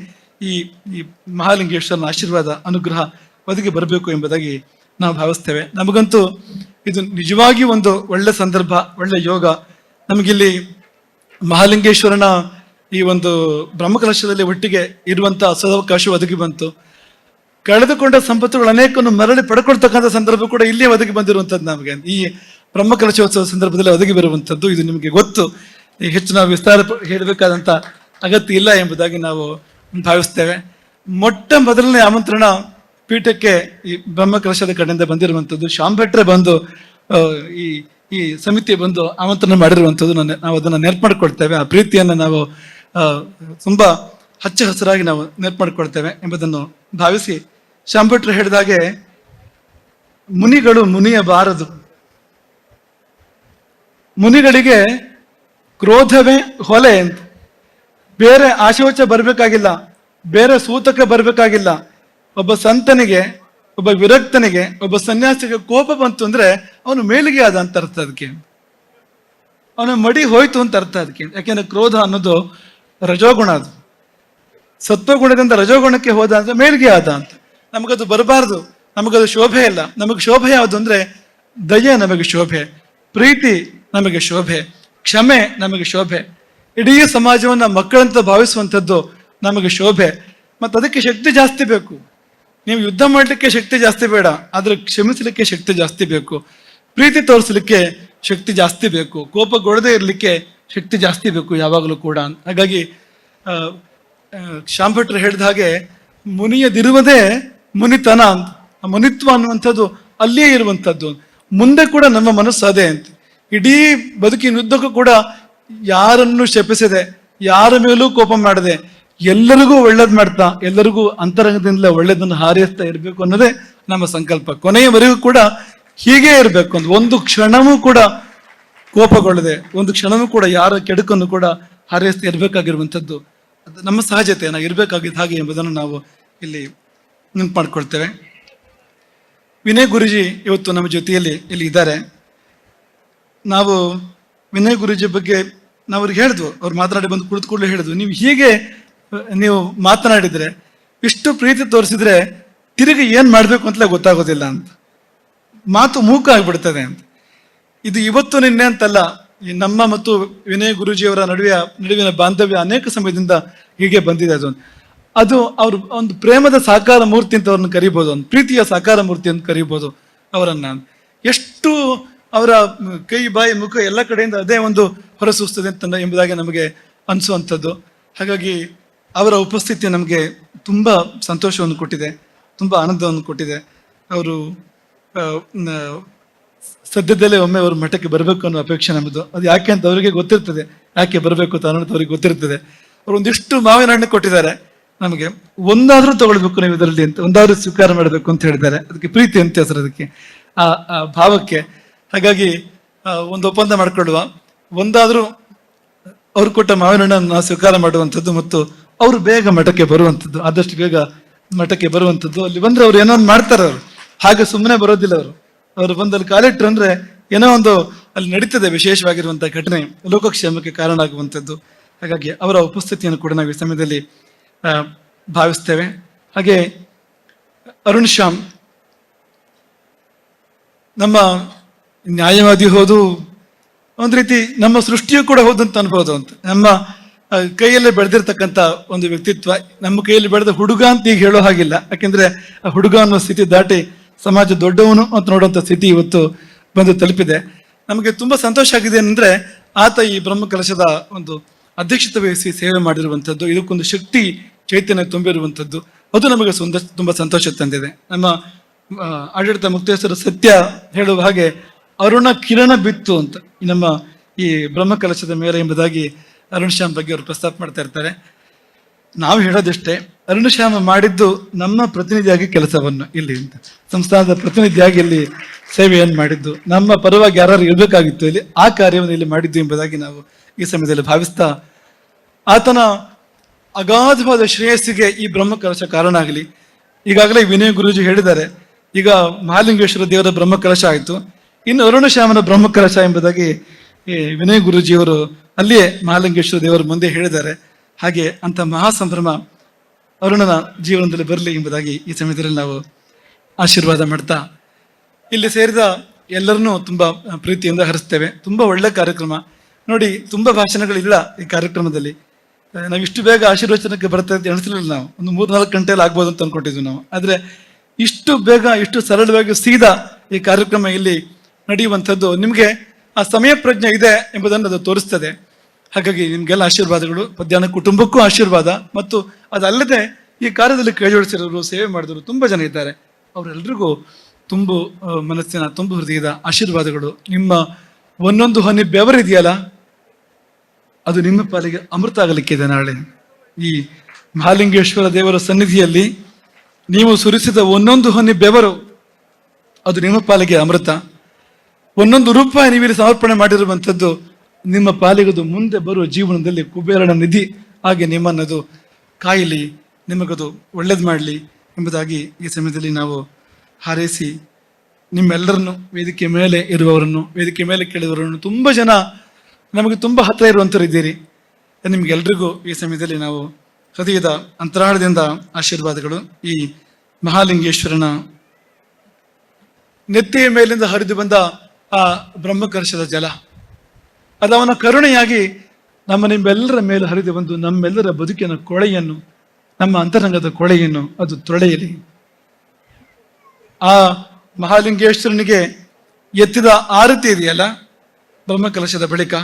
ಈ ಈ ಮಹಾಲಿಂಗೇಶ್ವರನ ಆಶೀರ್ವಾದ, ಅನುಗ್ರಹ ಒದಗಿ ಬರಬೇಕು ಎಂಬುದಾಗಿ ನಾವು ಭಾವಿಸ್ತೇವೆ. ನಮಗಂತೂ ಇದು ನಿಜವಾಗಿ ಒಂದು ಒಳ್ಳೆ ಸಂದರ್ಭ, ಒಳ್ಳೆ ಯೋಗ. ನಮಗಿಲ್ಲಿ ಮಹಾಲಿಂಗೇಶ್ವರನ ಈ ಒಂದು ಬ್ರಹ್ಮಕಲಶದಲ್ಲಿ ಒಟ್ಟಿಗೆ ಇರುವಂತಹ ಸದವಕಾಶ ಒದಗಿ ಬಂತು. ಕಳೆದುಕೊಂಡ ಸಂಪತ್ತುಗಳು ಅನೇಕನ್ನು ಮರಳಿ ಪಡ್ಕೊಳ್ತಕ್ಕಂಥ ಸಂದರ್ಭ ಕೂಡ ಇಲ್ಲೇ ಒದಗಿ ಬಂದಿರುವಂಥದ್ದು. ನಮಗೆ ಈ ಬ್ರಹ್ಮಕಲಶೋತ್ಸವ ಸಂದರ್ಭದಲ್ಲಿ ಒದಗಿ ಬರುವಂಥದ್ದು ಇದು ನಿಮಗೆ ಗೊತ್ತು. ಹೆಚ್ಚು ನಾವು ವಿಸ್ತಾರ ಹೇಳಬೇಕಾದಂಥ ಅಗತ್ಯ ಇಲ್ಲ ಎಂಬುದಾಗಿ ನಾವು ಭಾವಿಸ್ತೇವೆ. ಮೊಟ್ಟ ಮೊದಲನೇ ಆಮಂತ್ರಣ ಪೀಠಕ್ಕೆ ಈ ಬ್ರಹ್ಮಕಲಶದ ಕಡೆಯಿಂದ ಬಂದಿರುವಂಥದ್ದು. ಶಾಂಭಟ್ರೆ ಬಂದು ಈ ಈ ಸಮಿತಿ ಬಂದು ಆಮಂತ್ರಣ ಮಾಡಿರುವಂಥದ್ದು. ನಾವು ಅದನ್ನು ನೆನಪು ಮಾಡ್ಕೊಳ್ತೇವೆ. ಆ ಪ್ರೀತಿಯನ್ನು ನಾವು ತುಂಬಾ ಹಚ್ಚ ಹಸಿರಾಗಿ ನಾವು ನೆನಪು ಮಾಡ್ಕೊಳ್ತೇವೆ ಎಂಬುದನ್ನು ಭಾವಿಸಿ, ಶಾಂಭಟ್ರು ಹೇಳಿದಾಗೆ ಮುನಿಗಳು ಮುನಿಯಬಾರದು. ಮುನಿಗಳಿಗೆ ಕ್ರೋಧವೇ ಹೊಲೆ ಅಂತ. ಬೇರೆ ಆಶೋಚ ಬರಬೇಕಾಗಿಲ್ಲ, ಬೇರೆ ಸೂತಕ ಬರಬೇಕಾಗಿಲ್ಲ. ಒಬ್ಬ ಸಂತನಿಗೆ, ಒಬ್ಬ ವಿರಕ್ತನಿಗೆ, ಒಬ್ಬ ಸನ್ಯಾಸಿಗೆ ಕೋಪ ಬಂತು ಅಂದ್ರೆ ಅವನು ಮೇಲಿಗೆ ಆದ ಅಂತ ಅರ್ಥ. ಅದಕ್ಕೆ ಅವನ ಮಡಿ ಹೋಯ್ತು ಅಂತ ಅರ್ಥ ಅದಕ್ಕೆ. ಯಾಕೆಂದ್ರೆ ಕ್ರೋಧ ಅನ್ನೋದು ರಜೋಗುಣ, ಅದು ಸತ್ವಗುಣದಿಂದ ರಜೋಗುಣಕ್ಕೆ ಹೋದ ಅಂದ್ರೆ ಮೇಲ್ಗೆ ಆದ ಅಂತ. ನಮಗದು ಬರಬಾರ್ದು, ನಮಗದು ಶೋಭೆ ಇಲ್ಲ. ನಮಗೆ ಶೋಭೆ ಯಾವುದು ಅಂದ್ರೆ ದಯೆ ನಮಗೆ ಶೋಭೆ, ಪ್ರೀತಿ ನಮಗೆ ಶೋಭೆ, ಕ್ಷಮೆ ನಮಗೆ ಶೋಭೆ, ಇಡೀ ಸಮಾಜವನ್ನ ಮಕ್ಕಳಂತ ಭಾವಿಸುವಂಥದ್ದು ನಮಗೆ ಶೋಭೆ. ಮತ್ತು ಅದಕ್ಕೆ ಶಕ್ತಿ ಜಾಸ್ತಿ ಬೇಕು. ನೀವು ಯುದ್ಧ ಮಾಡಲಿಕ್ಕೆ ಶಕ್ತಿ ಜಾಸ್ತಿ ಬೇಡ, ಆದ್ರೆ ಕ್ಷಮಿಸಲಿಕ್ಕೆ ಶಕ್ತಿ ಜಾಸ್ತಿ ಬೇಕು, ಪ್ರೀತಿ ತೋರಿಸಲಿಕ್ಕೆ ಶಕ್ತಿ ಜಾಸ್ತಿ ಬೇಕು, ಕೋಪಗೊಳ್ಳದೆ ಇರಲಿಕ್ಕೆ ಶಕ್ತಿ ಜಾಸ್ತಿ ಬೇಕು ಯಾವಾಗಲೂ ಕೂಡ. ಹಾಗಾಗಿ ಶಾಂಭಟ್ರು ಹೇಳಿದ ಹಾಗೆ ಮುನಿಯದಿರುವುದೇ ಮುನಿತನ ಅಂತ. ಮುನಿತ್ವ ಅನ್ನುವಂಥದ್ದು ಅಲ್ಲಿಯೇ ಇರುವಂಥದ್ದು. ಮುಂದೆ ಕೂಡ ನಮ್ಮ ಮನಸ್ಸು ಅದೇ ಅಂತ. ಇಡೀ ಬದುಕಿನ ಉದ್ದಕ್ಕೂ ಕೂಡ ಯಾರನ್ನು ಶಪಿಸದೆ, ಯಾರ ಮೇಲೂ ಕೋಪ ಮಾಡದೆ, ಎಲ್ಲರಿಗೂ ಒಳ್ಳೇದ್ ಮಾಡ್ತಾ, ಎಲ್ಲರಿಗೂ ಅಂತರಂಗದಿಂದಲೇ ಒಳ್ಳೇದನ್ನು ಹಾರೈಸ್ತಾ ಇರಬೇಕು ಅನ್ನೋದೇ ನಮ್ಮ ಸಂಕಲ್ಪ. ಕೊನೆಯವರೆಗೂ ಕೂಡ ಹೀಗೆ ಇರಬೇಕು ಅಂತ. ಒಂದು ಕ್ಷಣವೂ ಕೂಡ ಕೋಪಗೊಳ್ಳದೆ, ಒಂದು ಕ್ಷಣವೂ ಕೂಡ ಯಾರ ಕೆಡುಕನ್ನು ಕೂಡ ಹಾರೈಸ್ತಾ ಇರಬೇಕಾಗಿರುವಂಥದ್ದು ನಮ್ಮ ಸಹಜತೆ. ನಾವು ಇರಬೇಕಾಗಿದ್ದ ಹಾಗೆ ಎಂಬುದನ್ನು ನಾವು ಇಲ್ಲಿ ನೆನಪು ಮಾಡ್ಕೊಳ್ತೇವೆ. ವಿನಯ್ ಗುರುಜಿ ಇವತ್ತು ನಮ್ಮ ಜೊತೆಯಲ್ಲಿ ಇಲ್ಲಿ ಇದ್ದಾರೆ. ನಾವು ವಿನಯ್ ಗುರುಜಿ ಬಗ್ಗೆ ನಾವು ಅವ್ರಿಗೆ ಹೇಳಿದ್ವು, ಅವ್ರು ಮಾತನಾಡಿ ಬಂದು ಕುಳಿತುಕೊಳ್ಳಿ ಹೇಳಿದ್ವು, ನೀವು ಹೀಗೆ ನೀವು ಮಾತನಾಡಿದ್ರೆ, ಇಷ್ಟು ಪ್ರೀತಿ ತೋರಿಸಿದ್ರೆ ತಿರುಗಿ ಏನ್ ಮಾಡ್ಬೇಕು ಅಂತಲೇ ಗೊತ್ತಾಗೋದಿಲ್ಲ ಅಂತ, ಮಾತು ಮೂಕ ಆಗ್ಬಿಡ್ತದೆ ಅಂತ. ಇದು ಇವತ್ತು ನಿನ್ನೆ ಅಂತಲ್ಲ, ಈ ನಮ್ಮ ಮತ್ತು ವಿನಯ್ ಗುರುಜಿಯವರ ನಡುವಿನ ಬಾಂಧವ್ಯ ಅನೇಕ ಸಮಯದಿಂದ ಹೀಗೆ ಬಂದಿದೆ. ಅದು ಅವ್ರು ಒಂದು ಪ್ರೇಮದ ಸಾಕಾರ ಮೂರ್ತಿ ಅಂತ ಅವ್ರನ್ನ ಕರಿಬಹುದು, ಒಂದು ಪ್ರೀತಿಯ ಸಾಕಾರ ಮೂರ್ತಿ ಅಂತ ಕರಿಬಹುದು ಅವರನ್ನ. ಎಷ್ಟು ಅವರ ಕೈ, ಬಾಯಿ, ಮುಖ ಎಲ್ಲ ಕಡೆಯಿಂದ ಅದೇ ಒಂದು ಹೊರಸೂಸ್ತದೆ ಅಂತ ಎಂಬುದಾಗಿ ನಮಗೆ ಅನಿಸುವಂಥದ್ದು. ಹಾಗಾಗಿ ಅವರ ಉಪಸ್ಥಿತಿ ನಮಗೆ ತುಂಬ ಸಂತೋಷವನ್ನು ಕೊಟ್ಟಿದೆ, ತುಂಬ ಆನಂದವನ್ನು ಕೊಟ್ಟಿದೆ. ಅವರು ಸದ್ಯದಲ್ಲೇ ಒಮ್ಮೆ ಅವ್ರ ಮಠಕ್ಕೆ ಬರಬೇಕು ಅನ್ನೋ ಅಪೇಕ್ಷೆ ನಮ್ಮದು. ಅದು ಯಾಕೆ ಅಂತ ಅವರಿಗೆ ಗೊತ್ತಿರ್ತದೆ, ಯಾಕೆ ಬರಬೇಕು ಅಂತ ಅನ್ನೋದು ಅವ್ರಿಗೆ ಗೊತ್ತಿರ್ತದೆ. ಅವ್ರು ಒಂದಿಷ್ಟು ಮಾವಿನ ಹಣ್ಣು ಕೊಟ್ಟಿದ್ದಾರೆ ನಮಗೆ, ಒಂದಾದ್ರೂ ತಗೊಳ್ಬೇಕು ನೀವು ಇದರಲ್ಲಿ ಅಂತ, ಒಂದಾದ್ರೂ ಸ್ವೀಕಾರ ಮಾಡಬೇಕು ಅಂತ ಹೇಳಿದ್ದಾರೆ. ಅದಕ್ಕೆ ಪ್ರೀತಿ ಅಂತ ಹೆಸರು ಅದಕ್ಕೆ, ಆ ಭಾವಕ್ಕೆ. ಹಾಗಾಗಿ ಒಂದು ಒಪ್ಪಂದ ಮಾಡ್ಕೊಳ್ಳುವ, ಒಂದಾದ್ರೂ ಅವ್ರು ಕೊಟ್ಟ ಮಾವಿನ ಹಣ್ಣನ್ನು ನಾವು ಸ್ವೀಕಾರ ಮಾಡುವಂಥದ್ದು ಮತ್ತು ಅವರು ಬೇಗ ಮಠಕ್ಕೆ ಬರುವಂಥದ್ದು, ಆದಷ್ಟು ಬೇಗ ಮಠಕ್ಕೆ ಬರುವಂಥದ್ದು. ಅಲ್ಲಿ ಬಂದ್ರೆ ಅವ್ರು ಏನೋ ಒಂದು ಮಾಡ್ತಾರೆ, ಅವರು ಹಾಗೆ ಸುಮ್ಮನೆ ಬರೋದಿಲ್ಲ. ಅವರು ಬಂದಲ್ಲಿ ಕಾಲಿಟ್ರು ಅಂದ್ರೆ ಏನೋ ಒಂದು ಅಲ್ಲಿ ನಡೀತದೆ ವಿಶೇಷವಾಗಿರುವಂತಹ ಘಟನೆ, ಲೋಕಕ್ಷೇಮಕ್ಕೆ ಕಾರಣ ಆಗುವಂಥದ್ದು. ಹಾಗಾಗಿ ಅವರ ಉಪಸ್ಥಿತಿಯನ್ನು ಕೂಡ ನಾವು ಈ ಸಮಯದಲ್ಲಿ ಭಾವಿಸ್ತೇವೆ. ಹಾಗೆ ಅರುಣ್ ಶ್ಯಾಮ್ ನಮ್ಮ ನ್ಯಾಯವಾದಿ ಹೌದು, ಒಂದು ರೀತಿ ನಮ್ಮ ಸೃಷ್ಟಿಯೂ ಕೂಡ ಹೋದಂತ ಅನ್ಬೋದು ಅಂತ. ನಮ್ಮ ಕೈಯಲ್ಲೇ ಬೆಳೆದಿರ್ತಕ್ಕಂಥ ಒಂದು ವ್ಯಕ್ತಿತ್ವ, ನಮ್ಮ ಕೈಯಲ್ಲಿ ಬೆಳೆದ ಹುಡುಗ ಅಂತ ಈಗ ಹೇಳೋ ಹಾಗಿಲ್ಲ. ಯಾಕೆಂದ್ರೆ ಆ ಹುಡುಗ ಅನ್ನೋ ಸ್ಥಿತಿ ದಾಟಿ ಸಮಾಜ ದೊಡ್ಡವನು ಅಂತ ನೋಡುವಂಥ ಸ್ಥಿತಿ ಇವತ್ತು ಬಂದು ತಲುಪಿದೆ. ನಮಗೆ ತುಂಬಾ ಸಂತೋಷ ಆಗಿದೆ ಅಂದ್ರೆ ಆತ ಈ ಬ್ರಹ್ಮ ಕಲಶದ ಒಂದು ಅಧ್ಯಕ್ಷತೆ ವಹಿಸಿ ಸೇವೆ ಮಾಡಿರುವಂಥದ್ದು, ಇದಕ್ಕೊಂದು ಶಕ್ತಿ ಚೈತನ್ಯ ತುಂಬಿರುವಂಥದ್ದು, ಅದು ನಮಗೆ ತುಂಬಾ ಸಂತೋಷ ತಂದಿದೆ. ನಮ್ಮ ಆಡಳಿತ ಮುಕ್ತೇಶ್ವರ ಸತ್ಯ ಹೇಳುವ ಹಾಗೆ ಅರುಣ ಕಿರಣ ಬಿತ್ತು ಅಂತ ನಮ್ಮ ಈ ಬ್ರಹ್ಮ ಕಲಶದ ಮೇಲೆ ಎಂಬುದಾಗಿ ಅರುಣ್ ಶ್ಯಾಮ್ ಬಗ್ಗೆ ಅವರು ಪ್ರಸ್ತಾಪ ಮಾಡ್ತಾ ಇರ್ತಾರೆ. ನಾವು ಹೇಳೋದಷ್ಟೇ, ಅರುಣ್ ಶ್ಯಾಮ್ ಮಾಡಿದ್ದು ನಮ್ಮ ಪ್ರತಿನಿಧಿಯಾಗಿ ಕೆಲಸವನ್ನು ಇಲ್ಲಿ ಅಂತ ಸಂಸ್ಥಾನದ ಪ್ರತಿನಿಧಿಯಾಗಿ ಇಲ್ಲಿ ಸೇವೆಯನ್ನು ಮಾಡಿದ್ದು, ನಮ್ಮ ಪರವಾಗಿ ಯಾರು ಇರಬೇಕಾಗಿತ್ತು ಇಲ್ಲಿ ಆ ಕಾರ್ಯವನ್ನು ಇಲ್ಲಿ ಮಾಡಿದ್ದು ಎಂಬುದಾಗಿ ನಾವು ಈ ಸಮಯದಲ್ಲಿ ಭಾವಿಸ್ತಾ, ಆತನ ಅಗಾಧವಾದ ಶ್ರೇಯಸ್ಸಿಗೆ ಈ ಬ್ರಹ್ಮ ಕಲಶ ಕಾರಣ ಆಗಲಿ. ಈಗಾಗಲೇ ವಿನಯ್ ಗುರೂಜಿ ಹೇಳಿದ್ದಾರೆ, ಈಗ ಮಹಾಲಿಂಗೇಶ್ವರ ದೇವರ ಬ್ರಹ್ಮ ಕಲಶ ಆಯಿತು, ಇನ್ನು ಅರುಣ ಶ್ಯಾಮನ ಬ್ರಹ್ಮ ಕಲಶ ಎಂಬುದಾಗಿ ವಿನಯ್ ಗುರೂಜಿಯವರು ಅಲ್ಲಿಯೇ ಮಹಾಲಿಂಗೇಶ್ವರ ದೇವರ ಮುಂದೆ ಹೇಳಿದ್ದಾರೆ. ಹಾಗೆ ಅಂತ ಮಹಾ ಸಂಭ್ರಮ ಅರುಣನ ಜೀವನದಲ್ಲಿ ಬರಲಿ ಎಂಬುದಾಗಿ ಈ ಸಮಯದಲ್ಲಿ ನಾವು ಆಶೀರ್ವಾದ ಮಾಡ್ತಾ, ಇಲ್ಲಿ ಸೇರಿದ ಎಲ್ಲರನ್ನೂ ತುಂಬಾ ಪ್ರೀತಿಯಿಂದ ಹರಿಸ್ತೇವೆ. ತುಂಬಾ ಒಳ್ಳೆ ಕಾರ್ಯಕ್ರಮ ನೋಡಿ, ತುಂಬಾ ಭಾಷಣಗಳಿಲ್ಲ ಈ ಕಾರ್ಯಕ್ರಮದಲ್ಲಿ. ನಾವು ಇಷ್ಟು ಬೇಗ ಆಶೀರ್ವಚನಕ್ಕೆ ಬರ್ತದೆ ಅಂತ ಎಣಿಸಲಿಲ್ಲ. ನಾವು ಒಂದು 3-4 ಗಂಟೆಯಲ್ಲಿ ಆಗ್ಬೋದು ಅಂತ ಅನ್ಕೊಟ್ಟಿದ್ವಿ ನಾವು. ಆದ್ರೆ ಇಷ್ಟು ಬೇಗ, ಇಷ್ಟು ಸರಳವಾಗಿ ಸೀದಾ ಈ ಕಾರ್ಯಕ್ರಮ ಇಲ್ಲಿ ನಡೆಯುವಂಥದ್ದು ನಿಮಗೆ ಆ ಸಮಯ ಪ್ರಜ್ಞೆ ಇದೆ ಎಂಬುದನ್ನು ಅದು ತೋರಿಸ್ತದೆ. ಹಾಗಾಗಿ ನಿಮ್ಗೆಲ್ಲ ಆಶೀರ್ವಾದಗಳು, ಮಧ್ಯಾಹ್ನ ಕುಟುಂಬಕ್ಕೂ ಆಶೀರ್ವಾದ. ಮತ್ತು ಅದಲ್ಲದೆ ಈ ಕಾರ್ಯದಲ್ಲಿ ಕೈ ಜೋಡಿಸಿರೋರು, ಸೇವೆ ಮಾಡಿದವರು ತುಂಬಾ ಜನ ಇದ್ದಾರೆ, ಅವರೆಲ್ಲರಿಗೂ ತುಂಬು ಮನಸ್ಸಿನ, ತುಂಬು ಹೃದಯದ ಆಶೀರ್ವಾದಗಳು. ನಿಮ್ಮ ಒಂದೊಂದು ಹನಿ ಬೆವರಿದೆಯಲ್ಲ, ಅದು ನಿಮ್ಮ ಪಾಲಿಗೆ ಅಮೃತ ಆಗಲಿಕ್ಕಿದೆ. ನಾಳೆ ಈ ಮಹಾಲಿಂಗೇಶ್ವರ ದೇವರ ಸನ್ನಿಧಿಯಲ್ಲಿ ನೀವು ಸುರಿಸಿದ ಒಂದೊಂದು ಹನಿ ಬೆವರು ಅದು ನಿಮ್ಮ ಪಾಲಿಗೆ ಅಮೃತ. ಒಂದೊಂದು ರೂಪಾಯಿ ನೀವು ಇಲ್ಲಿ ಸಮರ್ಪಣೆ ಮಾಡಿರುವಂಥದ್ದು ನಿಮ್ಮ ಪಾಲಿಗದು ಮುಂದೆ ಬರುವ ಜೀವನದಲ್ಲಿ ಕುಬೇರನ ನಿಧಿ ಹಾಗೆ ನಿಮ್ಮನ್ನದು ಕಾಯಲಿ, ನಿಮಗದು ಒಳ್ಳೇದು ಮಾಡಲಿ ಎಂಬುದಾಗಿ ಈ ಸಮಯದಲ್ಲಿ ನಾವು ಹಾರೈಸಿ, ನಿಮ್ಮೆಲ್ಲರನ್ನು, ವೇದಿಕೆ ಮೇಲೆ ಇರುವವರನ್ನು, ವೇದಿಕೆ ಮೇಲೆ ಕೇಳಿದವರನ್ನು, ತುಂಬ ಜನ ನಮಗೆ ತುಂಬ ಹತ್ತಿರ ಇರುವಂಥವ್ರು ಇದ್ದೀರಿ. ನಿಮ್ಗೆಲ್ರಿಗೂ ಈ ಸಮಯದಲ್ಲಿ ನಾವು ಹೃದಯದ ಅಂತರಾಳದಿಂದ ಆಶೀರ್ವಾದಗಳು. ಈ ಮಹಾಲಿಂಗೇಶ್ವರನ ನೆತ್ತಿಯ ಮೇಲಿಂದ ಹರಿದು ಬಂದ ಆ ಬ್ರಹ್ಮಕಲಶದ ಜಲ, ಅದು ಅವನ ಕರುಣೆಯಾಗಿ ನಿಮ್ಮೆಲ್ಲರ ಮೇಲೆ ಹರಿದು ಬಂದು ನಮ್ಮೆಲ್ಲರ ಬದುಕಿನ ಕೊಳೆಯನ್ನು, ನಮ್ಮ ಅಂತರಂಗದ ಕೊಳೆಯನ್ನು ಅದು ತೊಳೆಯಲಿ. ಆ ಮಹಾಲಿಂಗೇಶ್ವರನಿಗೆ ಎತ್ತಿದ ಆರತಿ ಇದೆಯಲ್ಲ ಬ್ರಹ್ಮಕಲಶದ ಬಳಿಕ,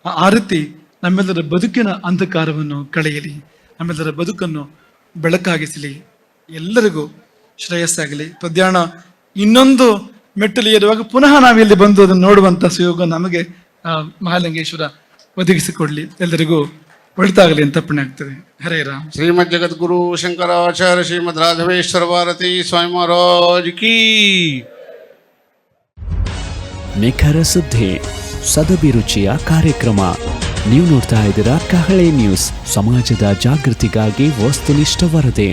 ಆ ಆರತಿ ನಮ್ಮೆಲ್ಲರ ಬದುಕಿನ ಅಂಧಕಾರವನ್ನು ಕಳೆಯಲಿ, ನಮ್ಮೆಲ್ಲರ ಬದುಕನ್ನು ಬೆಳಕಾಗಿಸಲಿ, ಎಲ್ಲರಿಗೂ ಶ್ರೇಯಸ್ಸಾಗಲಿ. ಮಧ್ಯಾಹ್ನ ಇನ್ನೊಂದು ಮೆಟ್ಟಲು ಏರುವಾಗ ಪುನಃ ನಾವಿಲ್ಲಿ ಬಂದು ಅದನ್ನು ನೋಡುವಂತ ಸುಯೋಗ ನಮಗೆ ಮಹಾಲಿಂಗೇಶ್ವರ ಒದಗಿಸಿಕೊಡ್ಲಿ. ಎಲ್ಲರಿಗೂ ಒಳಿತಾಗಲಿ ಅಂತ ಪುಣ್ಯ ಆಗ್ತದೆ. ಹರೇ ರಾಮ್. ಶ್ರೀಮದ್ ಜಗದ್ಗುರು ಶಂಕರಾಚಾರ್ಯ ಶ್ರೀಮದ್ ರಾಘವೇಶ್ವರ ಭಾರತಿ ಸ್ವಾಮಿ ಮಹಾರಾಜ್ ಕೀ. ನಿಖರ ಸುದ್ದಿ, ಸದಭಿರುಚಿಯ ಕಾರ್ಯಕ್ರಮ. ನೀವು ನೋಡ್ತಾ ಇದ್ದೀರಾ ಕಹಳೆ ನ್ಯೂಸ್, ಸಮಾಜದ ಜಾಗೃತಿಗಾಗಿ ವಸ್ತುನಿಷ್ಠ ವರದಿ.